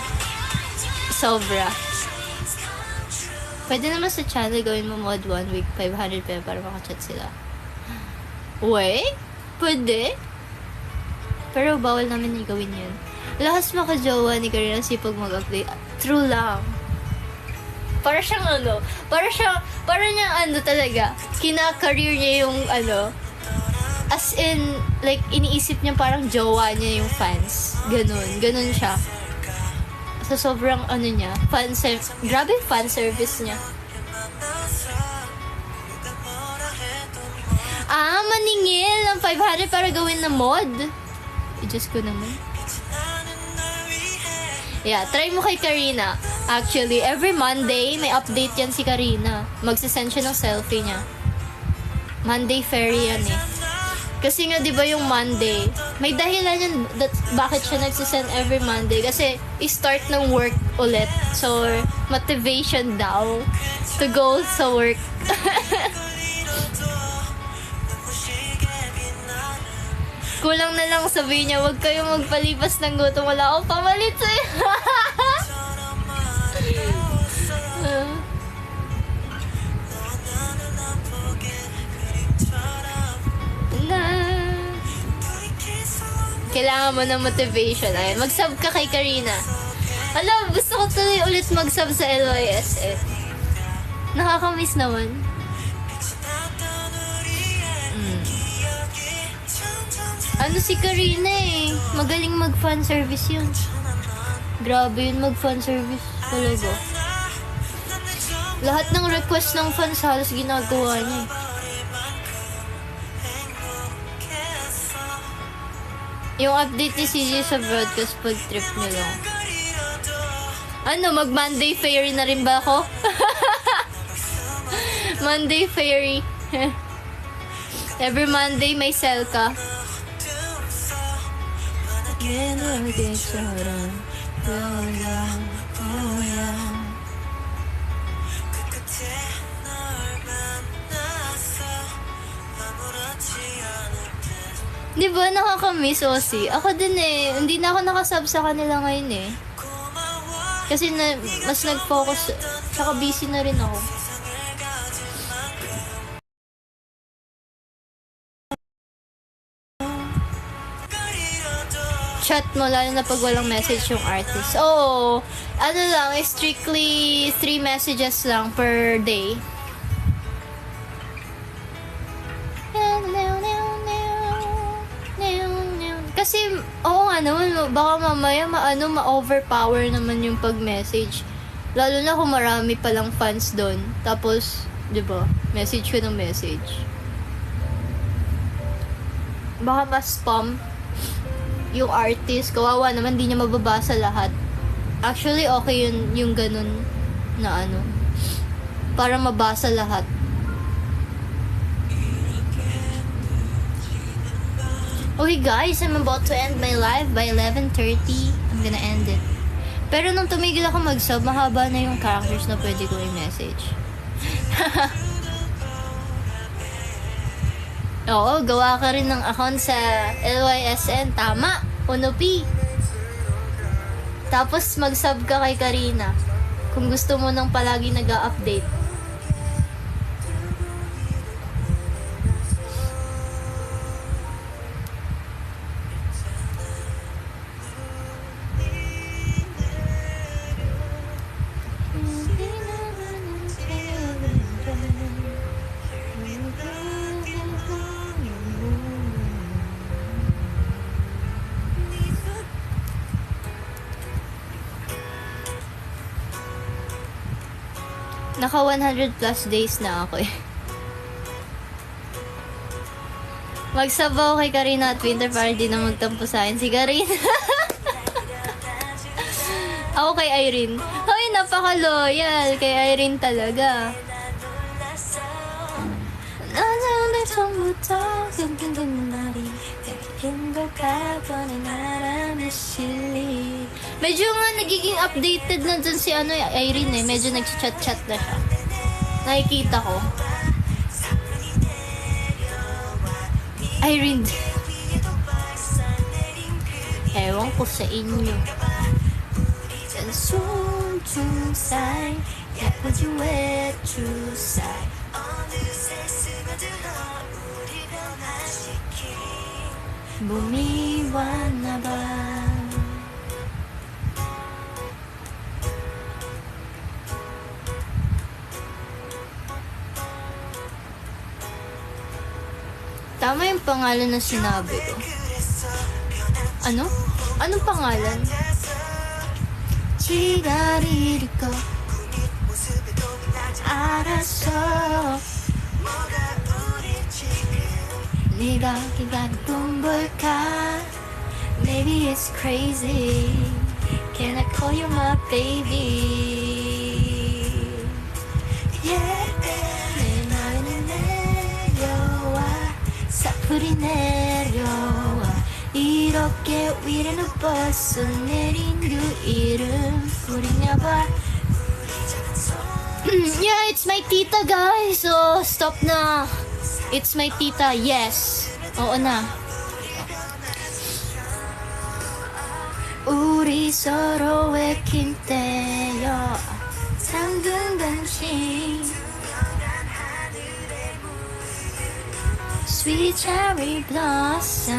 Speaker 1: Sobra. Pwede naman sa channel gawin mo mod 1 week, 500 peso para makachat sila. Wait? Pwede? Pero bawal namin yung gawin yun. Lakas makajowa ni Karina sipag mag-update. True lang. Para siyang para niyang talaga, kina-career niya yung as in, like, iniisip niya parang jowa niya yung fans. Ganun siya. So, sobrang niya, grabe fan service niya. Maningil ng 500 para gawin na mod. I-just ko naman. Yeah, try mo kay Karina. Actually, every Monday, may update yan si Karina. Magsisend siya ng selfie niya. Monday Fairy yan eh. Kasi nga, di ba yung Monday, may dahilan yan bakit siya nagsisend every Monday. Kasi, i-start ng work ulit. So, motivation daw to go sa work. Kulang na lang sabihin niya, huwag kayong magpalipas ng gutom. Wala akong pamalit sa'yo. Kailangan mo ng motivation. Ay, mag-sub ka kay Karina. Alam, gusto ko tuloy ulit mag-sub sa LYSN. Nakakamiss naman. Si Karina eh. Magaling mag-fan service yun. Grabe yun mag-fan service. Talaga. Lahat ng request ng fans halos ginagawa niya eh. Yung update ni CJ sa broadcast pag trip niyo lang. Mag-Monday Fairy na rin ba ako? Monday Fairy. Every Monday may sell ka. Di ba nakakamiss, Osi? Ako din eh. Hindi na ako nakasub sa kanila ngayon eh. Kasi mas nag-focus. Tsaka busy na rin ako. Chat mo, lalo na pag walang message yung artist. Oo. Lang, strictly 3 messages lang per day. Kasi, oo nga naman, baka mamaya ma-overpower naman yung pag-message. Lalo na kung marami palang fans doon. Tapos, di ba, message ko ng message. Baka ma-spam yung artist. Kawawa naman, di niya mababasa lahat. Actually, okay yun, yung ganun na para mabasa lahat. Okay guys, I'm about to end my live by 11:30. I'm gonna end it. Pero nung tumigil ako mag-sub, mahaba na yung characters na pwede ko i-message. Oo, gawa ka rin ng account sa LYSN. Tama, Unopi. Tapos mag-sub ka kay Karina. Kung gusto mo nang palagi nag-a-update. Naka 100 plus days na ako eh. Magsabaw kay Karina at Winter para di na magtampo sa akin si Karina. Ako kay Irene. Hoy, napaka-loyal kay Irene talaga. 행복하거나 나라는 실리. Medyo nga nagiging updated na dun si Irene eh. Medyo nag-chat-chat na siya. Nakikita ko. Irene. Ewan ko sa inyo. 중살 예쁘지왜 주살 봄이 왔나봐. Tama yung pangalan na sinabi ko. Ano? Anong pangalan? 기다릴 거 알았어. 네가 기다리던 걸까? Maybe it's crazy. Can I call you my baby? Yeah. 내 마음이 내려와 사풀이 내려와 이렇게 위로는 벌써 내린 그 이름 우리냐 봐. Yeah, it's my tita guys. So stop na. It's my tita. Yes. Oo na. 우리 서로의 킨때여 잠든 당신 Sweet cherry blossom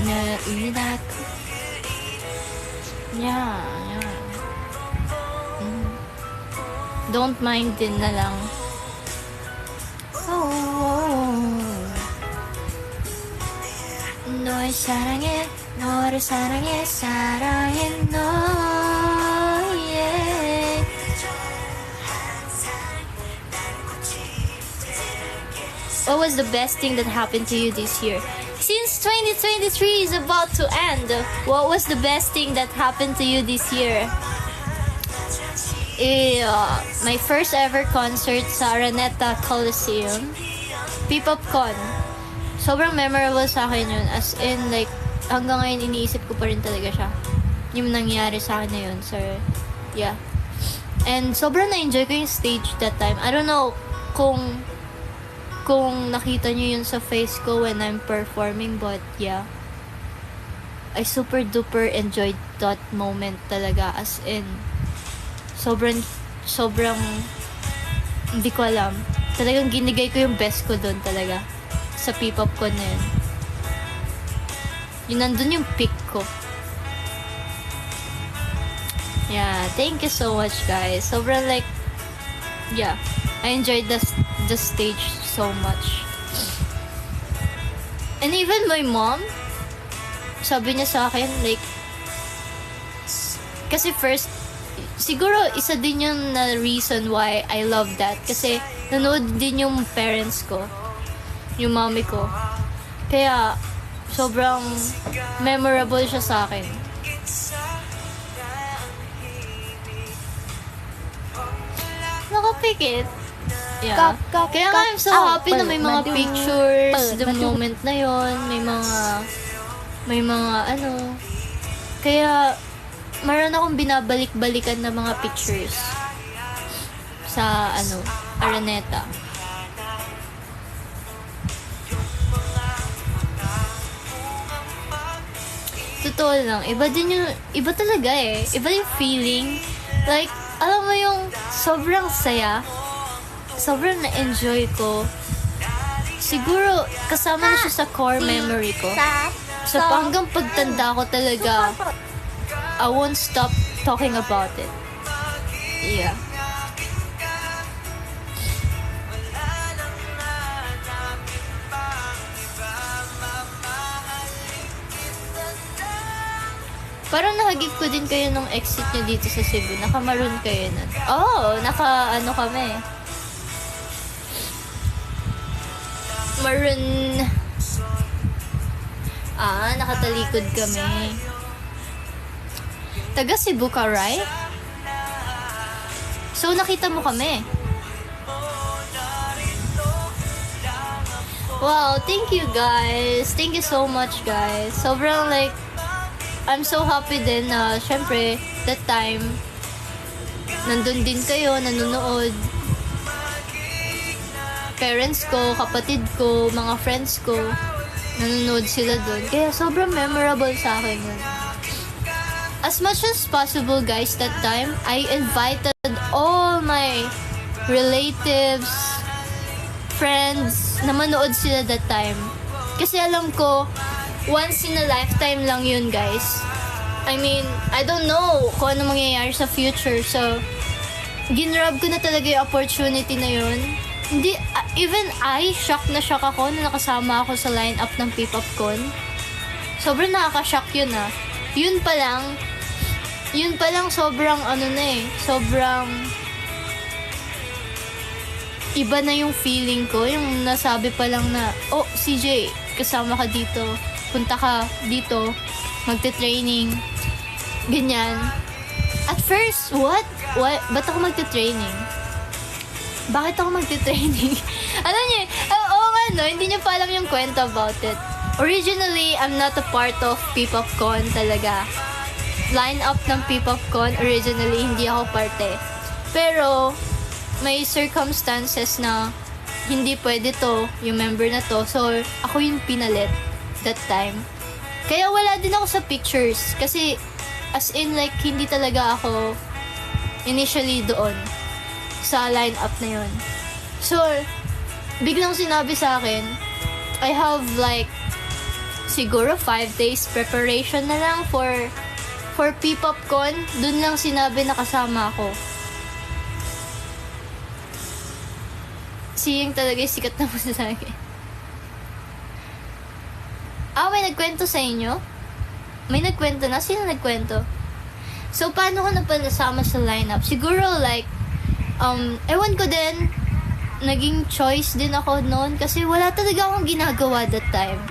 Speaker 1: 널 닿고 yeah. Don't mind din na lang. 널 사랑해 너를 사랑해 사랑해 너 yeah. What was the best thing that happened to you this year? Since 2023 is about to end, what was the best thing that happened to you this year? My first ever concert sa Araneta Coliseum, P-Popcon. Sobrang memorable sa akin yun. As in, like, hanggang ngayon iniisip ko pa rin talaga siya. Yung nangyari sa akin na yun. So, yeah. And sobrang na-enjoy ko yung stage that time. I don't know kung nakita nyo yun sa face ko when I'm performing, but yeah. I super duper enjoyed that moment talaga. As in, sobrang hindi ko alam. Talagang ginigay ko yung best ko doon talaga. Sa P-Popcon na yun. Yun, nandun yung peak ko. Yeah, thank you so much guys. Sobrang like, yeah. I enjoyed the stage so much. And even my mom, sabi niya sa akin, like, kasi first, siguro isa din yung na reason why I love that. Kasi nanood din yung parents ko, yung mommy ko. Kaya sobrang memorable siya sa akin. Nakapikit. Yeah. Kaya nga I'm so happy na may mga pictures the moment na yon, may mga ano. Kaya meron akong binabalik-balikan na mga pictures sa Araneta. Totoo lang, iba talaga eh. Iba yung feeling. Like, alam mo yung sobrang saya. Sobrang na-enjoy ko. Siguro, kasama na siya sa core memory ko. So, hanggang pagtanda ko talaga, I won't stop talking about it. Yeah. Parang nahagip ko din kayo nung exit nyo dito sa Cebu. Naka-maroon kayo nun. Oh, naka-ano kami. Maroon. Nakatalikod kami. Taga Cebu ka, right? So, nakita mo kami. Wow, thank you guys. Thank you so much guys. Sobrang like, I'm so happy din na syempre, that time, nandun din kayo, nanonood. Parents ko, kapatid ko, mga friends ko, nanonood sila dun. Kaya sobrang memorable sa akin yun. As much as possible guys, that time, I invited all my relatives, friends, na manood sila that time. Kasi alam ko, once in a lifetime lang yun guys. I mean, I don't know kung ano mangyayari sa future. So, ginrab ko na talaga yung opportunity na yun. Hindi, even shock na shock ako na nakasama ako sa lineup ng P-Pop Con. Sobrang nakaka-shock yun ah. Yun pa lang sobrang ano na eh, sobrang iba na yung feeling ko, yung nasabi pa lang na, oh, CJ, kasama ka dito, punta ka dito, magte-training, ganyan. At first, what? Ba't ako magte-training? Bakit ako magte-training? Alam niyo, hindi niyo pa alam yung kwento about it. Originally, I'm not a part of P-Pop Con talaga. Line up ng P-Pop Con, originally, hindi ako parte. Pero, may circumstances na hindi pwede to, yung member na to. So, ako yung pinalit that time. Kaya wala din ako sa pictures. Kasi, as in like, hindi talaga ako initially doon sa line-up na yun. So, biglang sinabi sa akin, I have like, siguro 5 days preparation na lang for P-Pop Con. Dun lang sinabi na kasama ako. Si Ying talaga yung sikat na masasagi. May nagkwento sa inyo? May nagkwento na? Sino nagkwento? So, paano ko na pala nasama sa lineup? Siguro like, ewan ko din, naging choice din ako noon kasi wala talaga akong ginagawa that time.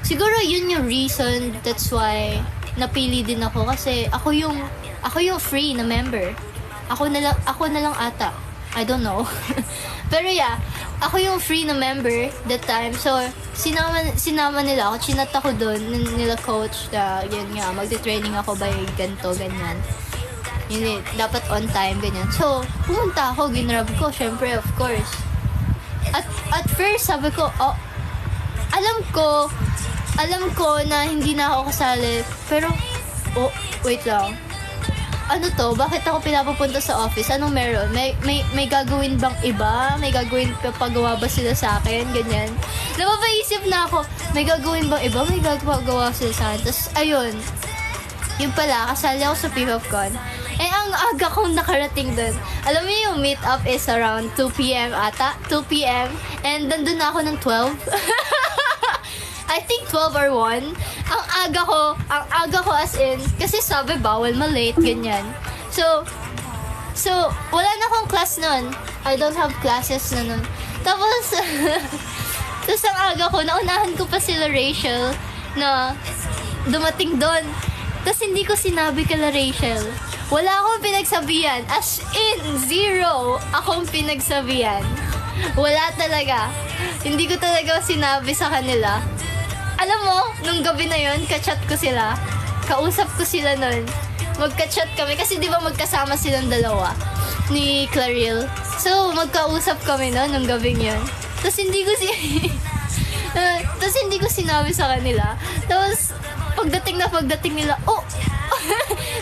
Speaker 1: Siguro yun yung reason, that's why napili din ako kasi ako yung free na member. Ako na lang ata. I don't know. Pero yeah, ako yung free na member that time. So, sinama nila ako. Chinat ako doon nila coach na yun nga, magte-training ako by ganito, ganyan. Yun dapat on time, ganyan. So, pumunta ako, ginrab ko, syempre, of course. At first, sabi ko, alam ko na hindi na ako kasali. Pero, wait lang. Ano to? Bakit ako pinapapunta sa office? Anong meron? May gagawin bang iba? May gagawin pagawa ba sila sa akin? Ganyan. Napapaisip na ako, may gagawin bang iba? May gagawa sila sa akin. Tapos, ayun. Yung pala, kasali ako sa P-Pop Con. Ang aga kong nakarating dun. Alam mo yung meet-up is around 2 p.m. ata? 2 p.m. And nandun na ako ng 12. I think 12 or 1. Ang aga ko as in, kasi sabi bawal ma-late, ganyan. So, wala na akong class nun. I don't have classes na nun. Tapos ang aga ko, naunahan ko pa sila Rachel na dumating doon. Tapos hindi ko sinabi kala Rachel. Wala akong pinagsabihan. As in, 0 akong pinagsabihan. Wala talaga. Hindi ko talaga sinabi sa kanila. Alam mo, nung gabi na yon, ka-chat ko sila. Kausap ko sila nun. Magka-chat kami. Kasi di ba magkasama silang dalawa ni Claril. So, magkausap kami nun nung gabing yun. Tapos hindi ko sinabi sa kanila. Tapos, pagdating nila,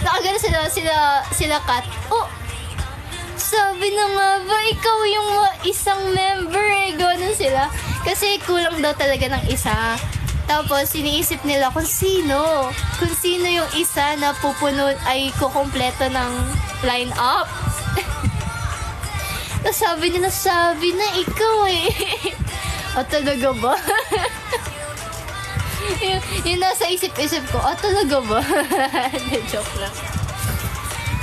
Speaker 1: nakagano sila Kat. Sabi na nga ba, ikaw yung isang member eh. Gano'n sila. Kasi kulang daw talaga ng isa. Tapos, iniisip nila kung sino yung isa na pupuno ay kukompleto ng line-up. Tapos sabi na ikaw eh. Talaga ba? yung nasa isip-isip ko, talaga ba? Joke lang.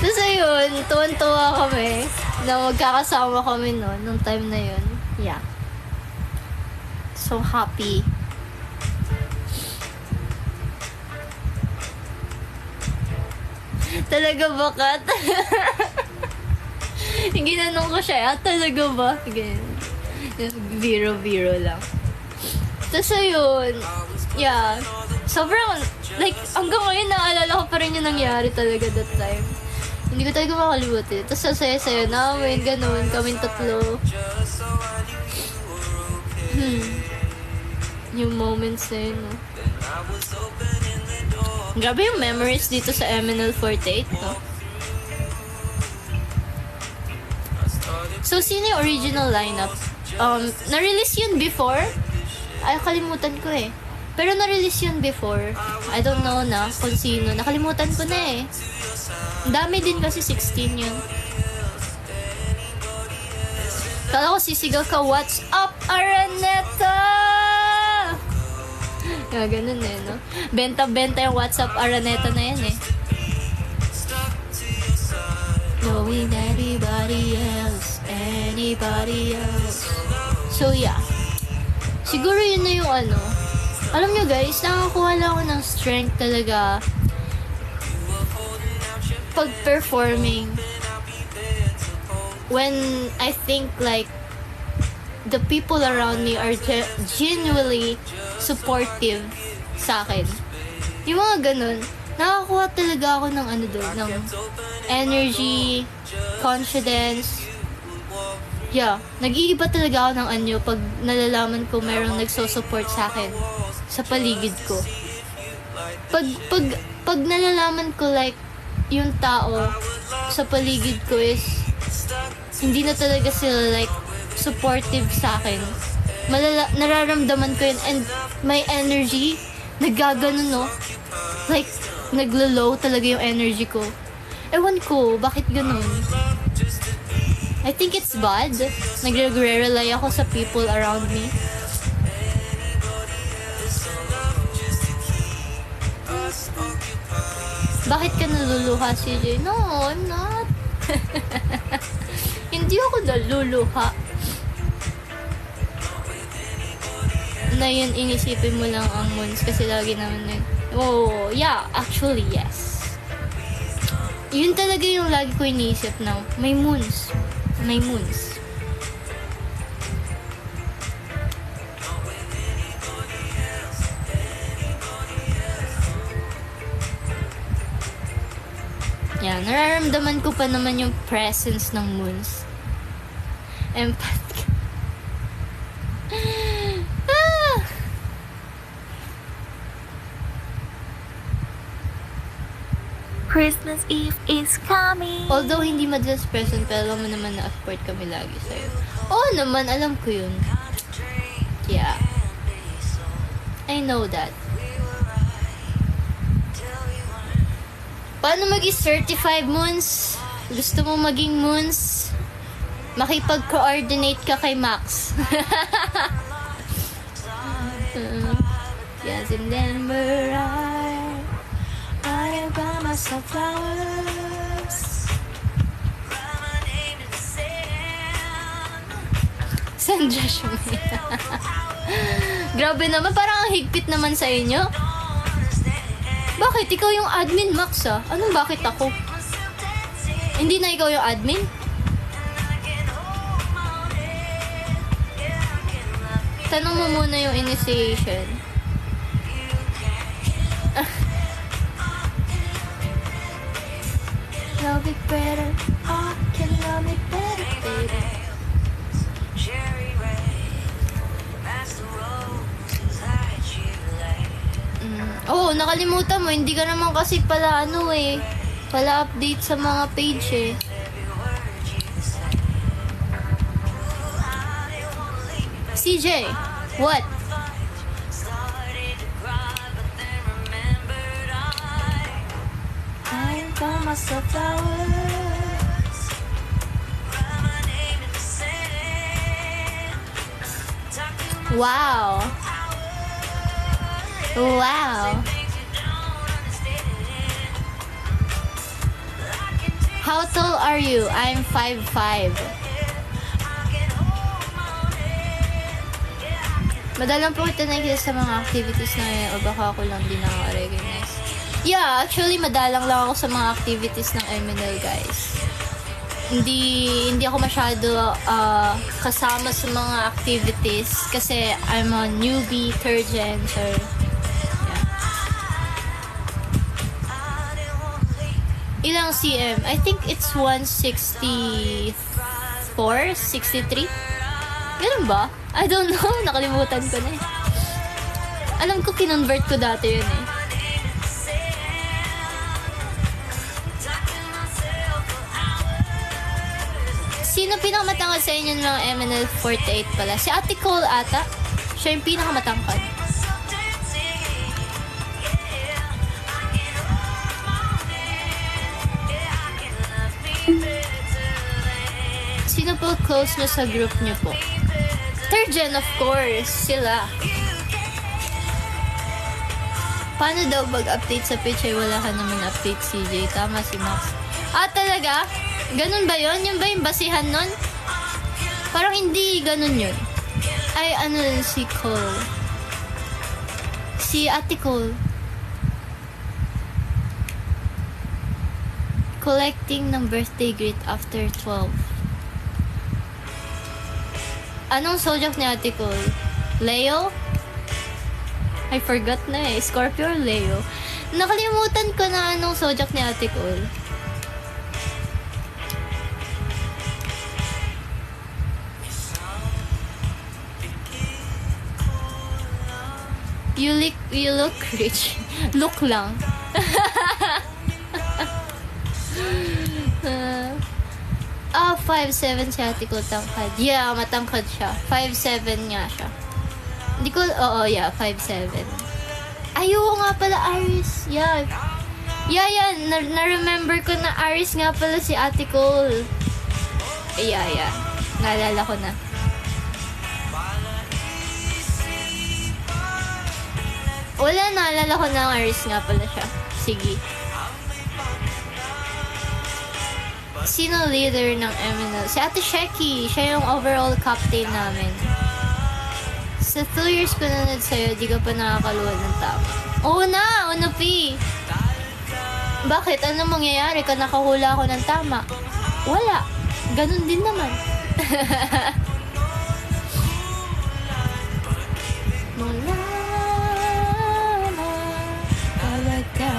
Speaker 1: Tapos ayun, tuwan-tuwa kami na magkakasama kami noon, nung time na yun. Yeah. So happy. Talaga ba, Kat? Ginanong ko siya, talaga ba? Biro lang. Tapos ayun, yeah. Sobrang, like, hanggang ngayon naalala ko pa rin yung nangyari talaga that time. Hindi ko talaga makalimutin. Tapos ang saya-saya namin, ganun, kaming tatlo. Yung moments na yun, no? Grabe yung memories dito sa MNL48, no? So, sino yung original lineup? Na-release yun before? Ay, kalimutan ko eh. Pero na-release yun before. I don't know na kung sino. Nakalimutan ko na eh. Ang dami din kasi 16 yun. Kala ko sisigaw ka, "What's up, Araneta?" Ganun eh, no? Benta-benta yung "What's up, Araneta" na yan eh. Knowing anybody else. So yeah. Siguro yun na yung ano. Alam nyo guys, nakakuha lang ako ng strength talaga pag-performing. When I think like the people around me are genuinely supportive sa akin. Yung mga ganun, nakakuha talaga ako ng ano doon, ng energy, confidence. Yeah, nag-iiba talaga ako ng anyo pag nalalaman ko merong nagso-support sa akin sa paligid ko. Pag nalalaman ko like yung tao sa paligid ko is hindi na talaga sila like supportive sa akin. Nararamdaman ko yun and my energy naggaganon, no? Like naglo-low talaga yung energy ko. Ewan ko, bakit ganun? I think it's bad. Nagre-rely ako sa people around me. Bakit ka naluluha, CJ? No, I'm not. Hindi ako naluluha. Na yun, inisipin mo lang ang moons kasi lagi naman oh, yeah, actually, yes. Yun talaga yung lagi ko iniisip na may moons. May moons. Yeah, nararamdaman ko pa naman yung presence ng moons. Empath.
Speaker 3: Christmas Eve is coming.
Speaker 1: Although hindi madalas present, pero alam mo naman na support kami lagi sa'yo. Oo naman, alam ko yun. Yeah. I know that. Paano maging certified moons? Gusto mo maging moons? Makipag-coordinate ka kay Max. Yes, in Denver, I got myself flowers. Sandra Shumita. Grabe naman, parang ang higpit naman sa inyo. Bakit? Ikaw yung admin, Max, ah? Anong bakit ako? Hindi na ikaw yung admin? Tanong mo muna yung initiation. Love it better, I can love it better, baby. Oh, nakalimutan mo, hindi ka naman kasi pala ano eh, pala update sa mga page eh. CJ, what? I got myself flowers. Wow. Wow. How tall are you? I'm 5'5". Madalang po kita nakikita sa mga activities na ngayon o baka ako lang din nakaka-recognize. Yeah, actually madalang lang ako sa mga activities ng MNL, guys. hindi ako masyado kasama sa mga activities kasi I'm a newbie, third gen, so yeah. Ilang cm? I think it's 164, 63? Ganun ba? I don't know, nakalimutan ko na eh. Alam ko kinonvert ko dati yun eh. Sino pinakamatangkad sa inyo ng mga MNL48 pala? Si Ate Cole ata. Siya yung pinakamatangkad. Sino po close nyo sa group nyo po? Third gen, of course. Sila. Paano daw mag-update sa pitch? Ay, wala ka naman update, CJ. Tama si Max. Ah, talaga? Ganun ba yun? Yun ba yung basihan nun? Parang hindi ganun yun. Ay, ano si Cole? Si Ate Cole. Collecting ng birthday greet after 12. Anong zodiac ni Ate Cole? Leo? I forgot na eh. Scorpio or Leo? Nakalimutan ko na anong zodiac ni Ate Cole. You look rich. Look lang. 5'7" si Ate Cole tangkad. Yeah, matangkad siya. 5'7" nga siya. Hindi ko, oo, yeah, 5'7". Ayoko nga pala, Aris. Yeah. Yeah. Na-remember ko na Aris nga pala si Ate Cole. Yeah. Naalala ko na. Wala, naalala ko na Aris nga pala siya. Sige. Sino leader ng MNL? Si Ate Sheki. Siya yung overall captain namin. Sa 2 years ko nanood sa'yo, di ka pa nakakaluwa ng tama. Oo na! Ano, P? Bakit? Ano mangyayari kung nakahula ako ng tama? Wala. Ganun din naman. Wala na talaga.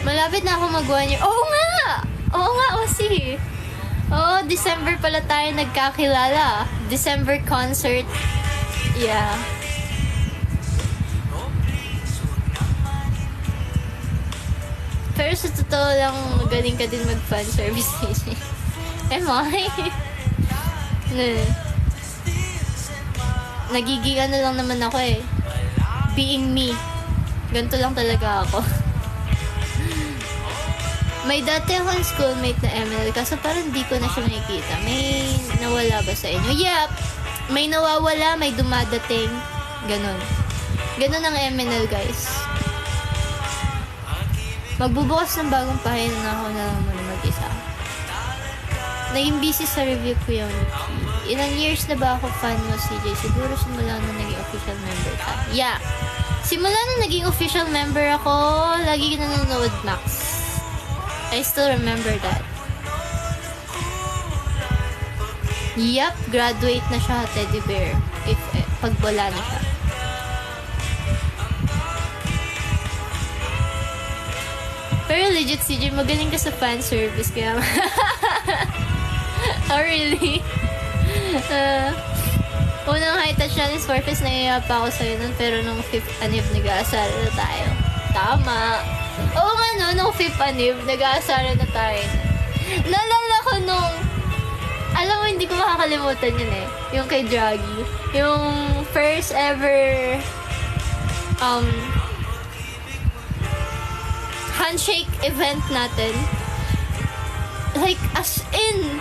Speaker 1: Malapit na ako mag-1 year. Oo nga! Osi. Oo, December pala tayo nagkakilala. December concert. Yeah. Pero sa totoo lang, magaling ka din mag-fan service. Am I? Nagiging ano lang naman ako eh. Being me. Ganito lang talaga ako. May dati akong schoolmate na ML, kaso parang di ko na siya nakikita. May nawala ba sa inyo? Yep! May nawawala, may dumadating. Ganon. Ganon ang MNL, guys. Magbubukas ng bagong pahina na ako na lang muna mag-isa. Naging busy sa review ko yun. Ilang years na ba ako fan mo, CJ? Siguro simula nung naging official member ka. Yeah! Simula nung naging official member ako, lagi ka nanonood, Max. I still remember that. Yup, graduate na siya, Teddy Bear. Pag wala na siya. Pero legit, CJ, magaling ka sa fan service, kaya... Oh, really? Unang high touch natin, Scorpius, naiiya pa ako sa'yo nun, pero nung 5th anib, nag-aasara na tayo. Tama. Oo nga no, nung 5th anib, nag-aasara na tayo. Naalala ko nung, alam mo, hindi ko makakalimutan yun eh. Yung kay Draghi. Yung first ever, handshake event natin. Like, as in,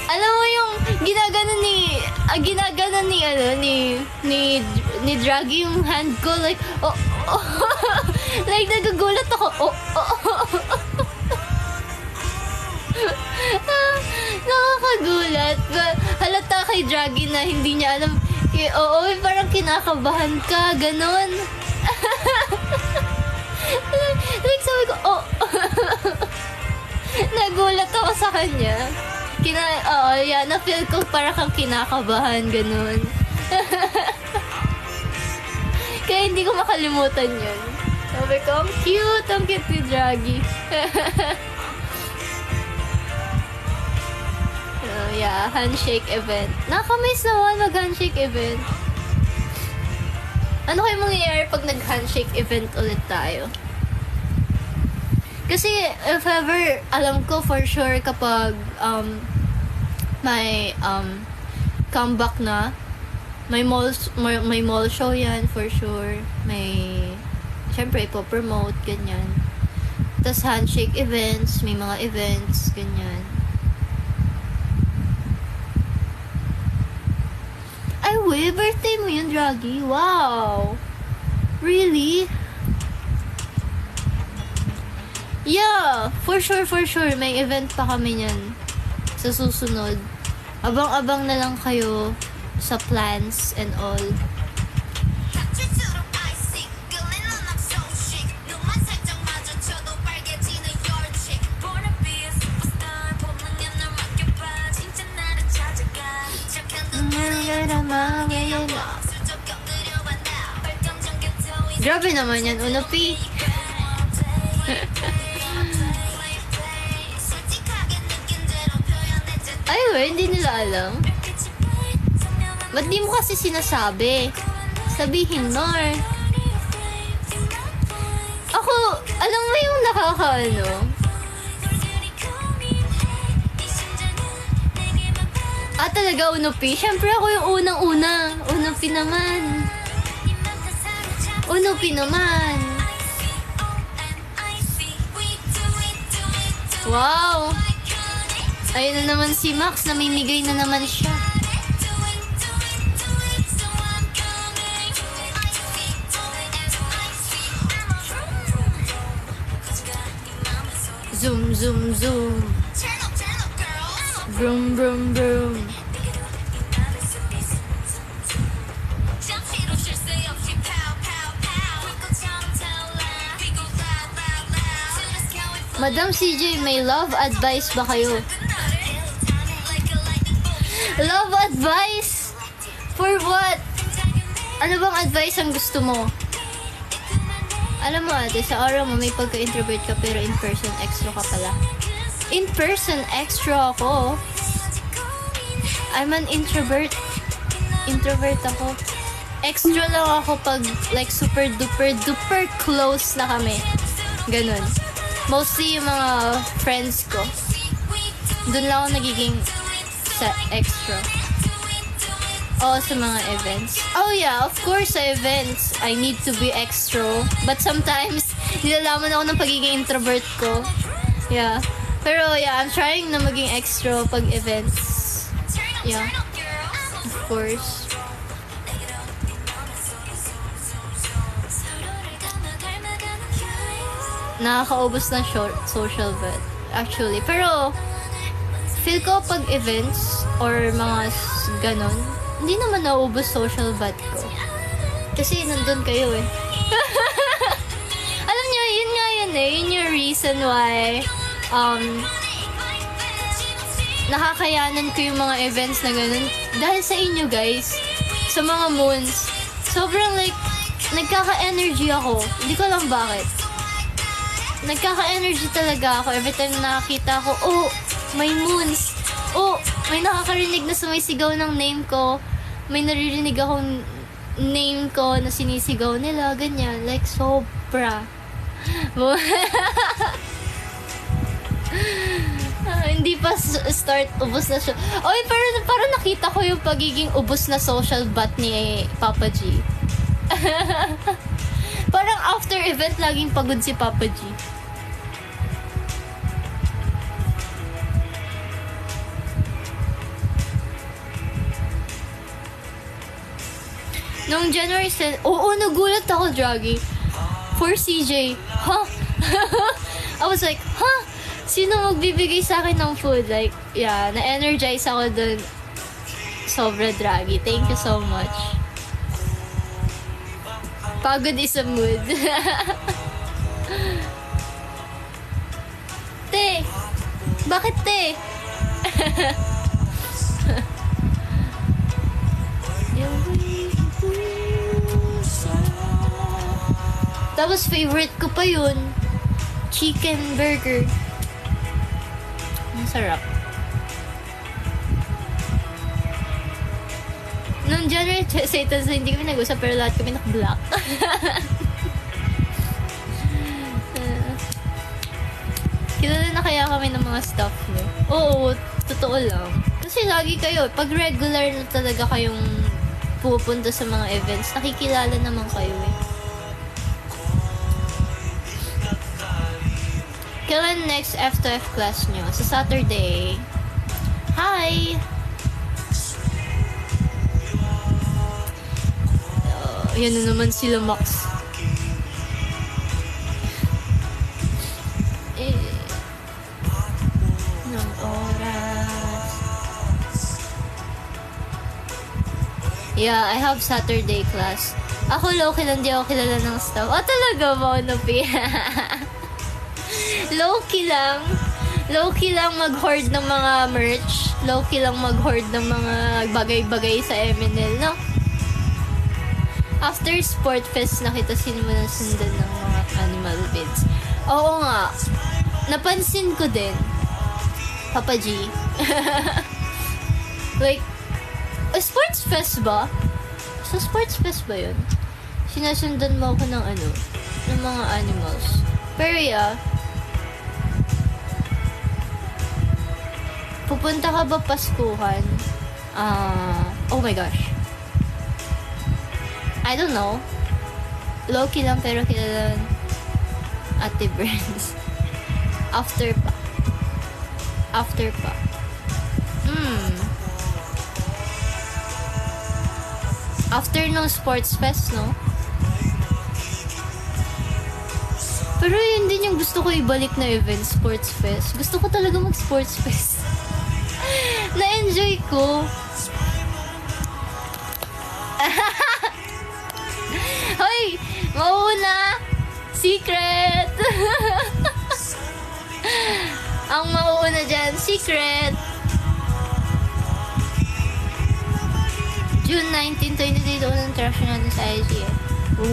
Speaker 1: alam mo yung ginagano ni Draghi yung hand ko, like, like, nagagulat ako, Nakakagulat. Halata kay Draghi na hindi niya alam, Oo, parang kinakabahan ka, ganun. Like, sabi ko, oh. Nagulat ako sa kanya. Oo, yeah, na-feel ko parang kang kinakabahan, ganun. Kaya hindi ko makalimutan yun. Sabi ko, ang cute ni Draggy. Yeah, handshake event. Nakamiss naman mag-handshake event. Ano kayo mangyayari pag nag-handshake event ulit tayo? Kasi if ever, alam ko for sure kapag may comeback na, may mall show yan for sure. Syempre ipopromote, ganyan. Tapos handshake events, may mga events, ganyan. Ay, wait, birthday mo yun, Draggy? Wow! Really? Yeah, for sure, may event pa kami niyan sa susunod. Abang-abang na lang kayo sa plans and all. Grabe naman yan, Unopi. Ay, hindi nila alam. Ba't di mo kasi sinasabi? Sabihin mo. Ako, alam mo yung nakakaano? Talaga, Unopi? Siyempre ako yung unang-una. Unopi naman. Wow! Ayun na naman si Max, namimigay na naman siya. Zoom, zoom, zoom. Vroom, vroom, vroom. Madam CJ, may love advice ba kayo? Love advice? For what? Ano bang advice ang gusto mo? Alam mo ate, sa aura mo may pagka-introvert ka pero in person extra ka pala. In person extra ako. I'm an introvert. Introvert ako. Extra lang ako pag like super duper close na kami. Ganun. Mostly yung mga friends ko. Doon lang ako nagiging sa extra. O sa mga events. Oh yeah, of course sa events, I need to be extra. But sometimes, nilalaman ako ng pagiging introvert ko. Yeah. Pero yeah, I'm trying na maging extra pag events. Yeah. Of course. Nakakaubos ng social bat. Actually. Pero, feel ko pag events or mga ganon, hindi naman nauubos social bat ko. Kasi nandun kayo eh. Alam nyo, yun nga yun eh. Yun yung reason why nakakayanan ko yung mga events na ganun. Dahil sa inyo guys, sa mga moons, sobrang like, nagkaka-energy ako. Hindi ko alam bakit. Nagkaka-energy talaga ako every time nakakita ko, oh, may moons. Oh, may nakakarinig na sumisigaw ng name ko. May naririnig akong name ko na sinisigaw nila, ganyan. Like, sobra. Hindi pa start, ubos na siya. Oy, parang nakita ko yung pagiging ubos na social bat ni Papa G. Parang after event, laging pagod si Papa G. Noong January 10, oo, nagulat ako, Draggy. For CJ. Huh? I was like, huh? Sino magbibigay sa akin ng food? Like, yeah, na-energize ako dun. sobra draggy. Thank you so much. Pagod is a mood. Te! Bakit te? Tapos favorite ko pa yun. Chicken burger. Ang sarap. Nung January Satan's hindi kami nag-usap pero lahat kami naka-block. Kilala na kaya kami ng mga staff niyo? Oo, totoo lang. Kasi lagi kayo, pag regular na talaga kayong pupunta sa mga events, nakikilala naman kayo eh. Kailan next F2F class nyo? Sa Saturday. Hi! Yan na naman sila, Max. Ng oras. Yeah, I have Saturday class. Ako low-key lang, di ako kilala ng staff. Oh, talaga ba, Nopi? Low-key lang mag-hoard ng mga merch. Low-key lang mag-hoard ng mga bagay-bagay sa MNL, no? After Sport Fest, nakita sinimulan sundan ng mga animal vids. Oo nga. Napansin ko din. Papa G. Like, Sports Fest ba? Sa Sports Fest ba yun? Sinasundan mo ako ng ano? Ng mga animals. Pero yeah, pupunta ka ba Paskuhan? Oh my gosh. I don't know. Low-key lang pero kilala Ate Brands. After pa. After nung Sports Fest, no? Pero yun din yung gusto ko ibalik na event, Sports Fest. Gusto ko talaga mag-Sports Fest. Na-enjoy ko. Hoy! Mauna! Secret! Ang mauuna dyan, secret! June 19, 2022, unang interaction natin sa IG.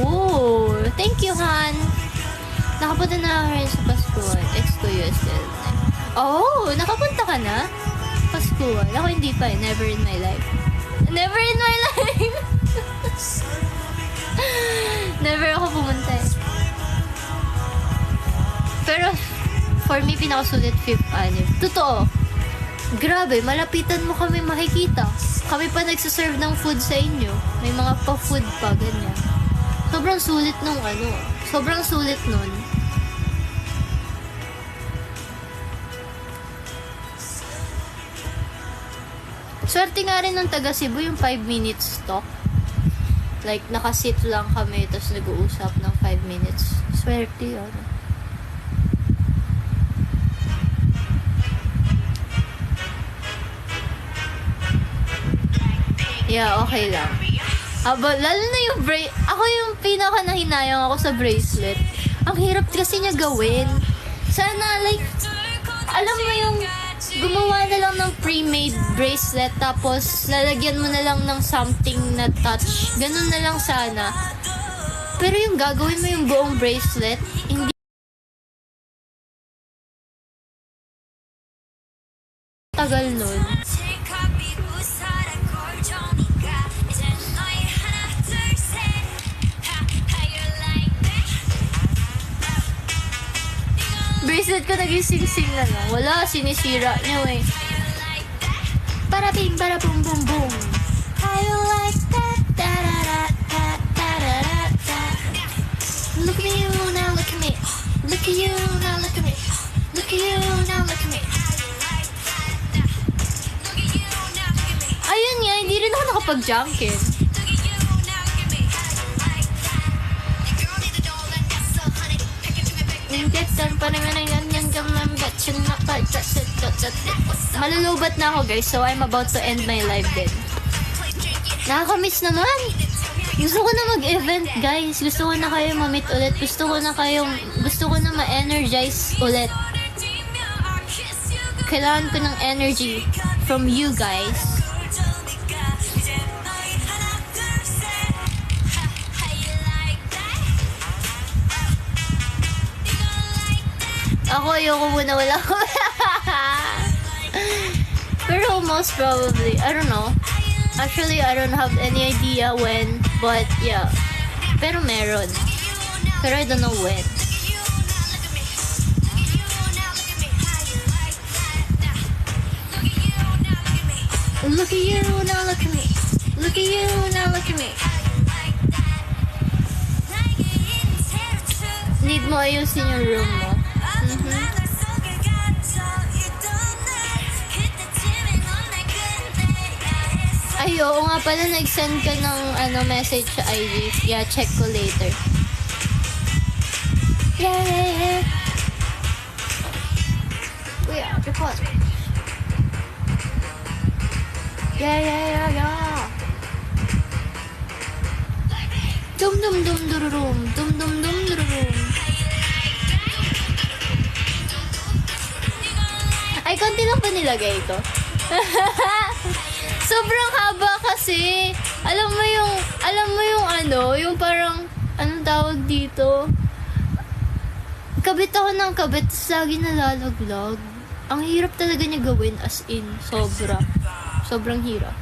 Speaker 1: Ooh! Thank you, Han! Nakapunta na ako rin sa Paskuhan. Ex ko USL. Oh! Nakapunta ka na? Paskuhan. Ako hindi pa eh. Never in my life. Never in my life! Never ako pumunta eh. Pero, for me, pinakasulit 5th anniv. Totoo. Grabe, malapitan mo kami makikita. Kami pa nagsaserve ng food sa inyo. May mga pa-food pa, ganyan. Sobrang sulit nung ano. Sobrang sulit nun. Swerte nga rin ng taga Cebu yung 5 minutes talk. Like, nakasit lang kami, tapos nag-uusap ng 5 minutes. Swerte yun. Yeah, okay lang. Lalo na yung ako yung pinaka-nahinayang ako sa bracelet. Ang hirap kasi niya gawin. Sana, like, alam mo yung gumawa na lang ng pre-made bracelet tapos lalagyan mo na lang ng something na touch. Ganun na lang sana. Pero yung gagawin mo yung buong bracelet, hindi tagal nun. Bracelet ko naging sing-sing na lang. Wala, sinisira niyo eh. Para bing, para boom, boom, boom. How you like that? Da-da-da-da-da-da-da. Look at you, now look at me. Look at you, now look at me. Look at you, now look at me. Ayun nga, hindi rin ako nakapag-junkin. Malulubat na ako guys, so I'm about to end my live din. Nakakamiss naman. Gusto ko na mag-event, guys. Gusto ko na kayo ma-meet ulit. Gusto ko na ma-energize ulit. Kailangan ko ng energy from you guys. Ako, ayoko muna, wala ko. Pero most probably, I don't know. Actually, I don't have any idea when, but yeah. Pero meron. Pero I don't know when. Look at you, now look at me. Look at you, now look at me. Need mo ayusin yung room mo. Ay, oo nga pala, nag-send ka ng message sa IG. Yeah, check ko later. Yeah. Kuya, report. Yeah. Dum dururum. Ay, konti lang pa nilagay ito. Sobrang haba kasi. Alam mo yung parang, anong tawag dito? Kabit ako ng kabit, tapos lagi nalalaglag. Ang hirap talaga niya gawin, as in, sobrang hirap.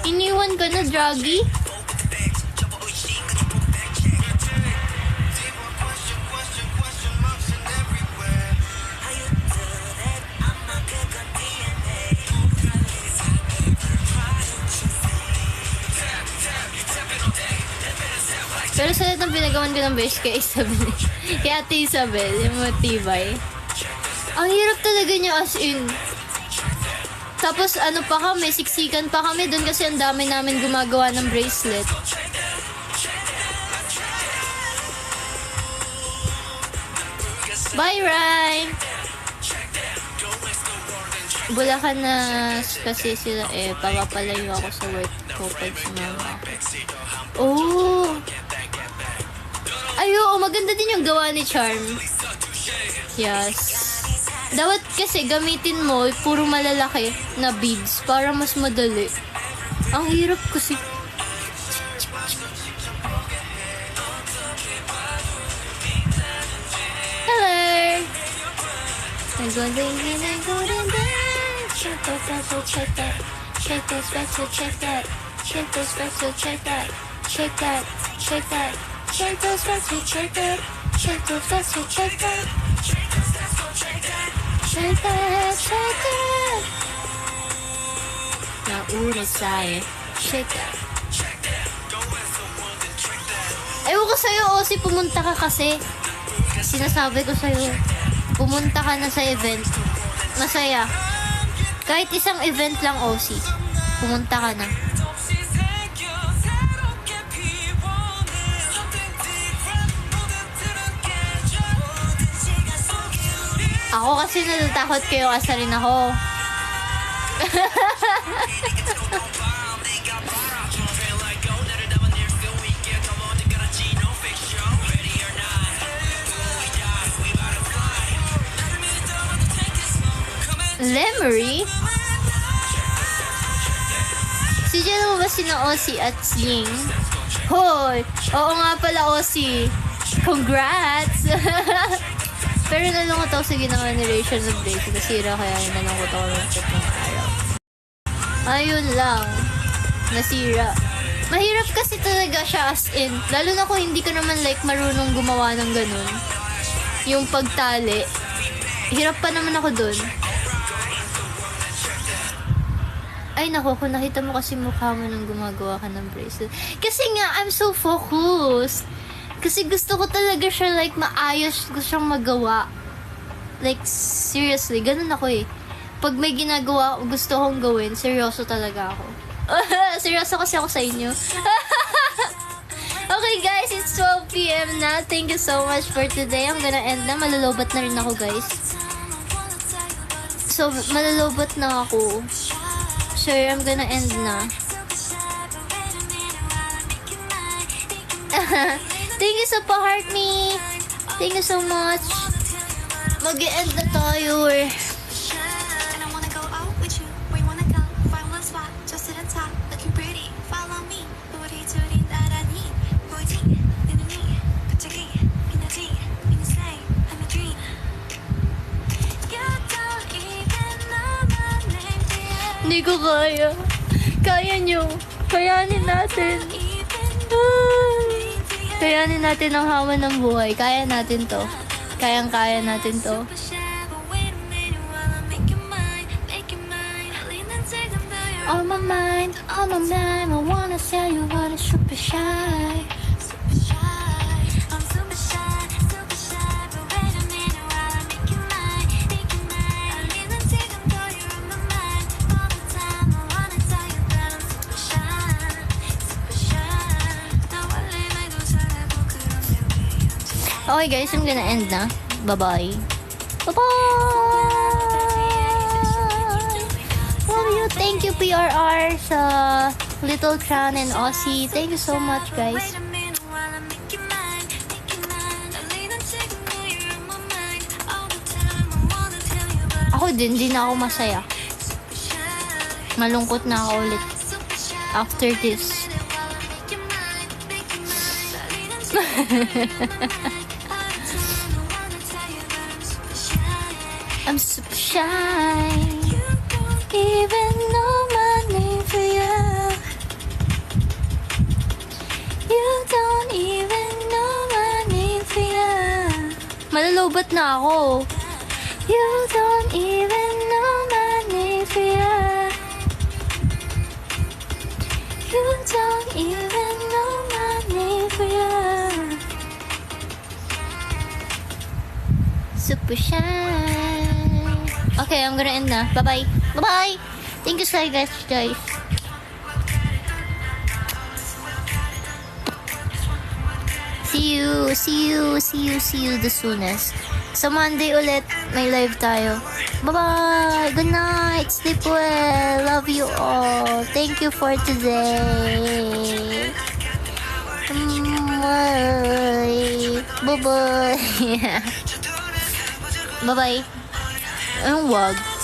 Speaker 1: Iniwan ka na, Draggy? Pero sa lahat ng pinagawan ko ng best kay Isabel, kay Ate Isabel, yung matibay. Ang hirap talaga niya, as in. Tapos siksikan pa kami doon kasi ang dami namin gumagawa ng bracelet. Bye, Ryan! Bulacan na kasi sila papapalayo ako sa work ko pag sumama ako. Oh! Ay, oo, maganda din yung gawa ni Charm. Yes. Dapat kasi gamitin mo puro malalaki na beads para mas madali. Ang hirap kasi. Hello! I'm going to check that. Check those special, check that. Check those special, check that. Check that. Check that. Check those special, check that. Check those special, check that. Check that. Nauna sa'yo. Check that. Ewan ko sa'yo, Osi, pumunta ka kasi. Sinasabi ko sa'yo, pumunta ka na sa event. Masaya. Kahit isang event lang, Osi. Pumunta ka na. Ako kasi natatakot kayo kasi rin ako. Lemery? Si Jen mo ba sina Osi at Ying? Hoy! Oo nga pala, Osi. Congrats! Pero nalungkot ako sa ginawa ni Rachel ng Blake. Nasira kaya nalungkot ako ng tatlong araw. Ayun lang. Nasira. Mahirap kasi talaga siya as in. Lalo na kung hindi ka naman like marunong gumawa ng ganun. Yung pagtali. Hirap pa naman ako dun. Ay nako, kung nakita mo kasi mukha mo nang gumagawa ka ng bracelet. Kasi nga, I'm so focused. Kasi gusto ko talaga siya like maayos, gusto siyang magawa. Like, seriously, ganun ako eh. Pag may ginagawa gusto kong gawin, seryoso talaga ako. Seryoso kasi ako sa inyo. Okay Okay guys, it's 12 p.m. na. Thank you so much for today. I'm gonna end na. Malulobot na rin ako guys. So, malulobot na ako. So, I'm gonna end na. Thank you so pa-heart me. Thank you so much. Mag-e-end na tayo eh.
Speaker 4: And I wanna go out with you. Where you wanna go? Find one spot. Just sit on top, looking pretty. Follow me. 우리 둘이 나란히 보이지? 내 눈이 갑자기 빛나지? In the same, I'm a dream. You don't even know my name, dear.
Speaker 1: Hindi ko kaya. Kaya nyo. Kayanin natin. Kayanin natin ang hawa ng buhay. Kaya natin to. Kayang-kaya natin to.
Speaker 4: Super shy, but wait a minute while I make you mine. Make you mine. 할리는 지금 더 you're
Speaker 1: On my mind, on my mind. I wanna tell you what is super shy.
Speaker 4: super shy. I'm super shy, but wait a minute while I make you mine. Make you mine. 할리는 지금 더 you're on my mind. All the time I wanna tell you that I'm super shy. Super shy. 나 원래 말도 잘하고 그런데 왜 이런지
Speaker 1: Okay guys, I'm gonna end na. Bye-bye. Bye-bye! Love you. Thank you PRR sa Little Tran and Aussie. Thank you so much guys.
Speaker 4: Wait a minute while I make you mine. Make you mine. 할리는 지금 더 you're on my mind. All the time I wanna tell you but
Speaker 1: Ako din, di na ako masaya.
Speaker 4: super shy.
Speaker 1: Malungkot na ako ulit.
Speaker 4: Super shy.
Speaker 1: After this.
Speaker 4: Make you mine. Make you mine. 할리는 지금 더 you're on my mind. All the time I wanna tell you that I'm super shy.
Speaker 1: I'm super shy.
Speaker 4: You don't
Speaker 1: Even know my name for you. You don't even know my name for you. Malulobot na ako. You don't even know my name for you. You don't even know my name for you. Super shy. Okay, I'm gonna end na. Bye-bye. Bye-bye. Thank you so much, guys. See you the soonest. Sa Monday ulit, may live tayo. Bye-bye. Good night. Sleep well. Love you all. Thank you for today. Bye. Bye-bye. Bye-bye. Anong wag?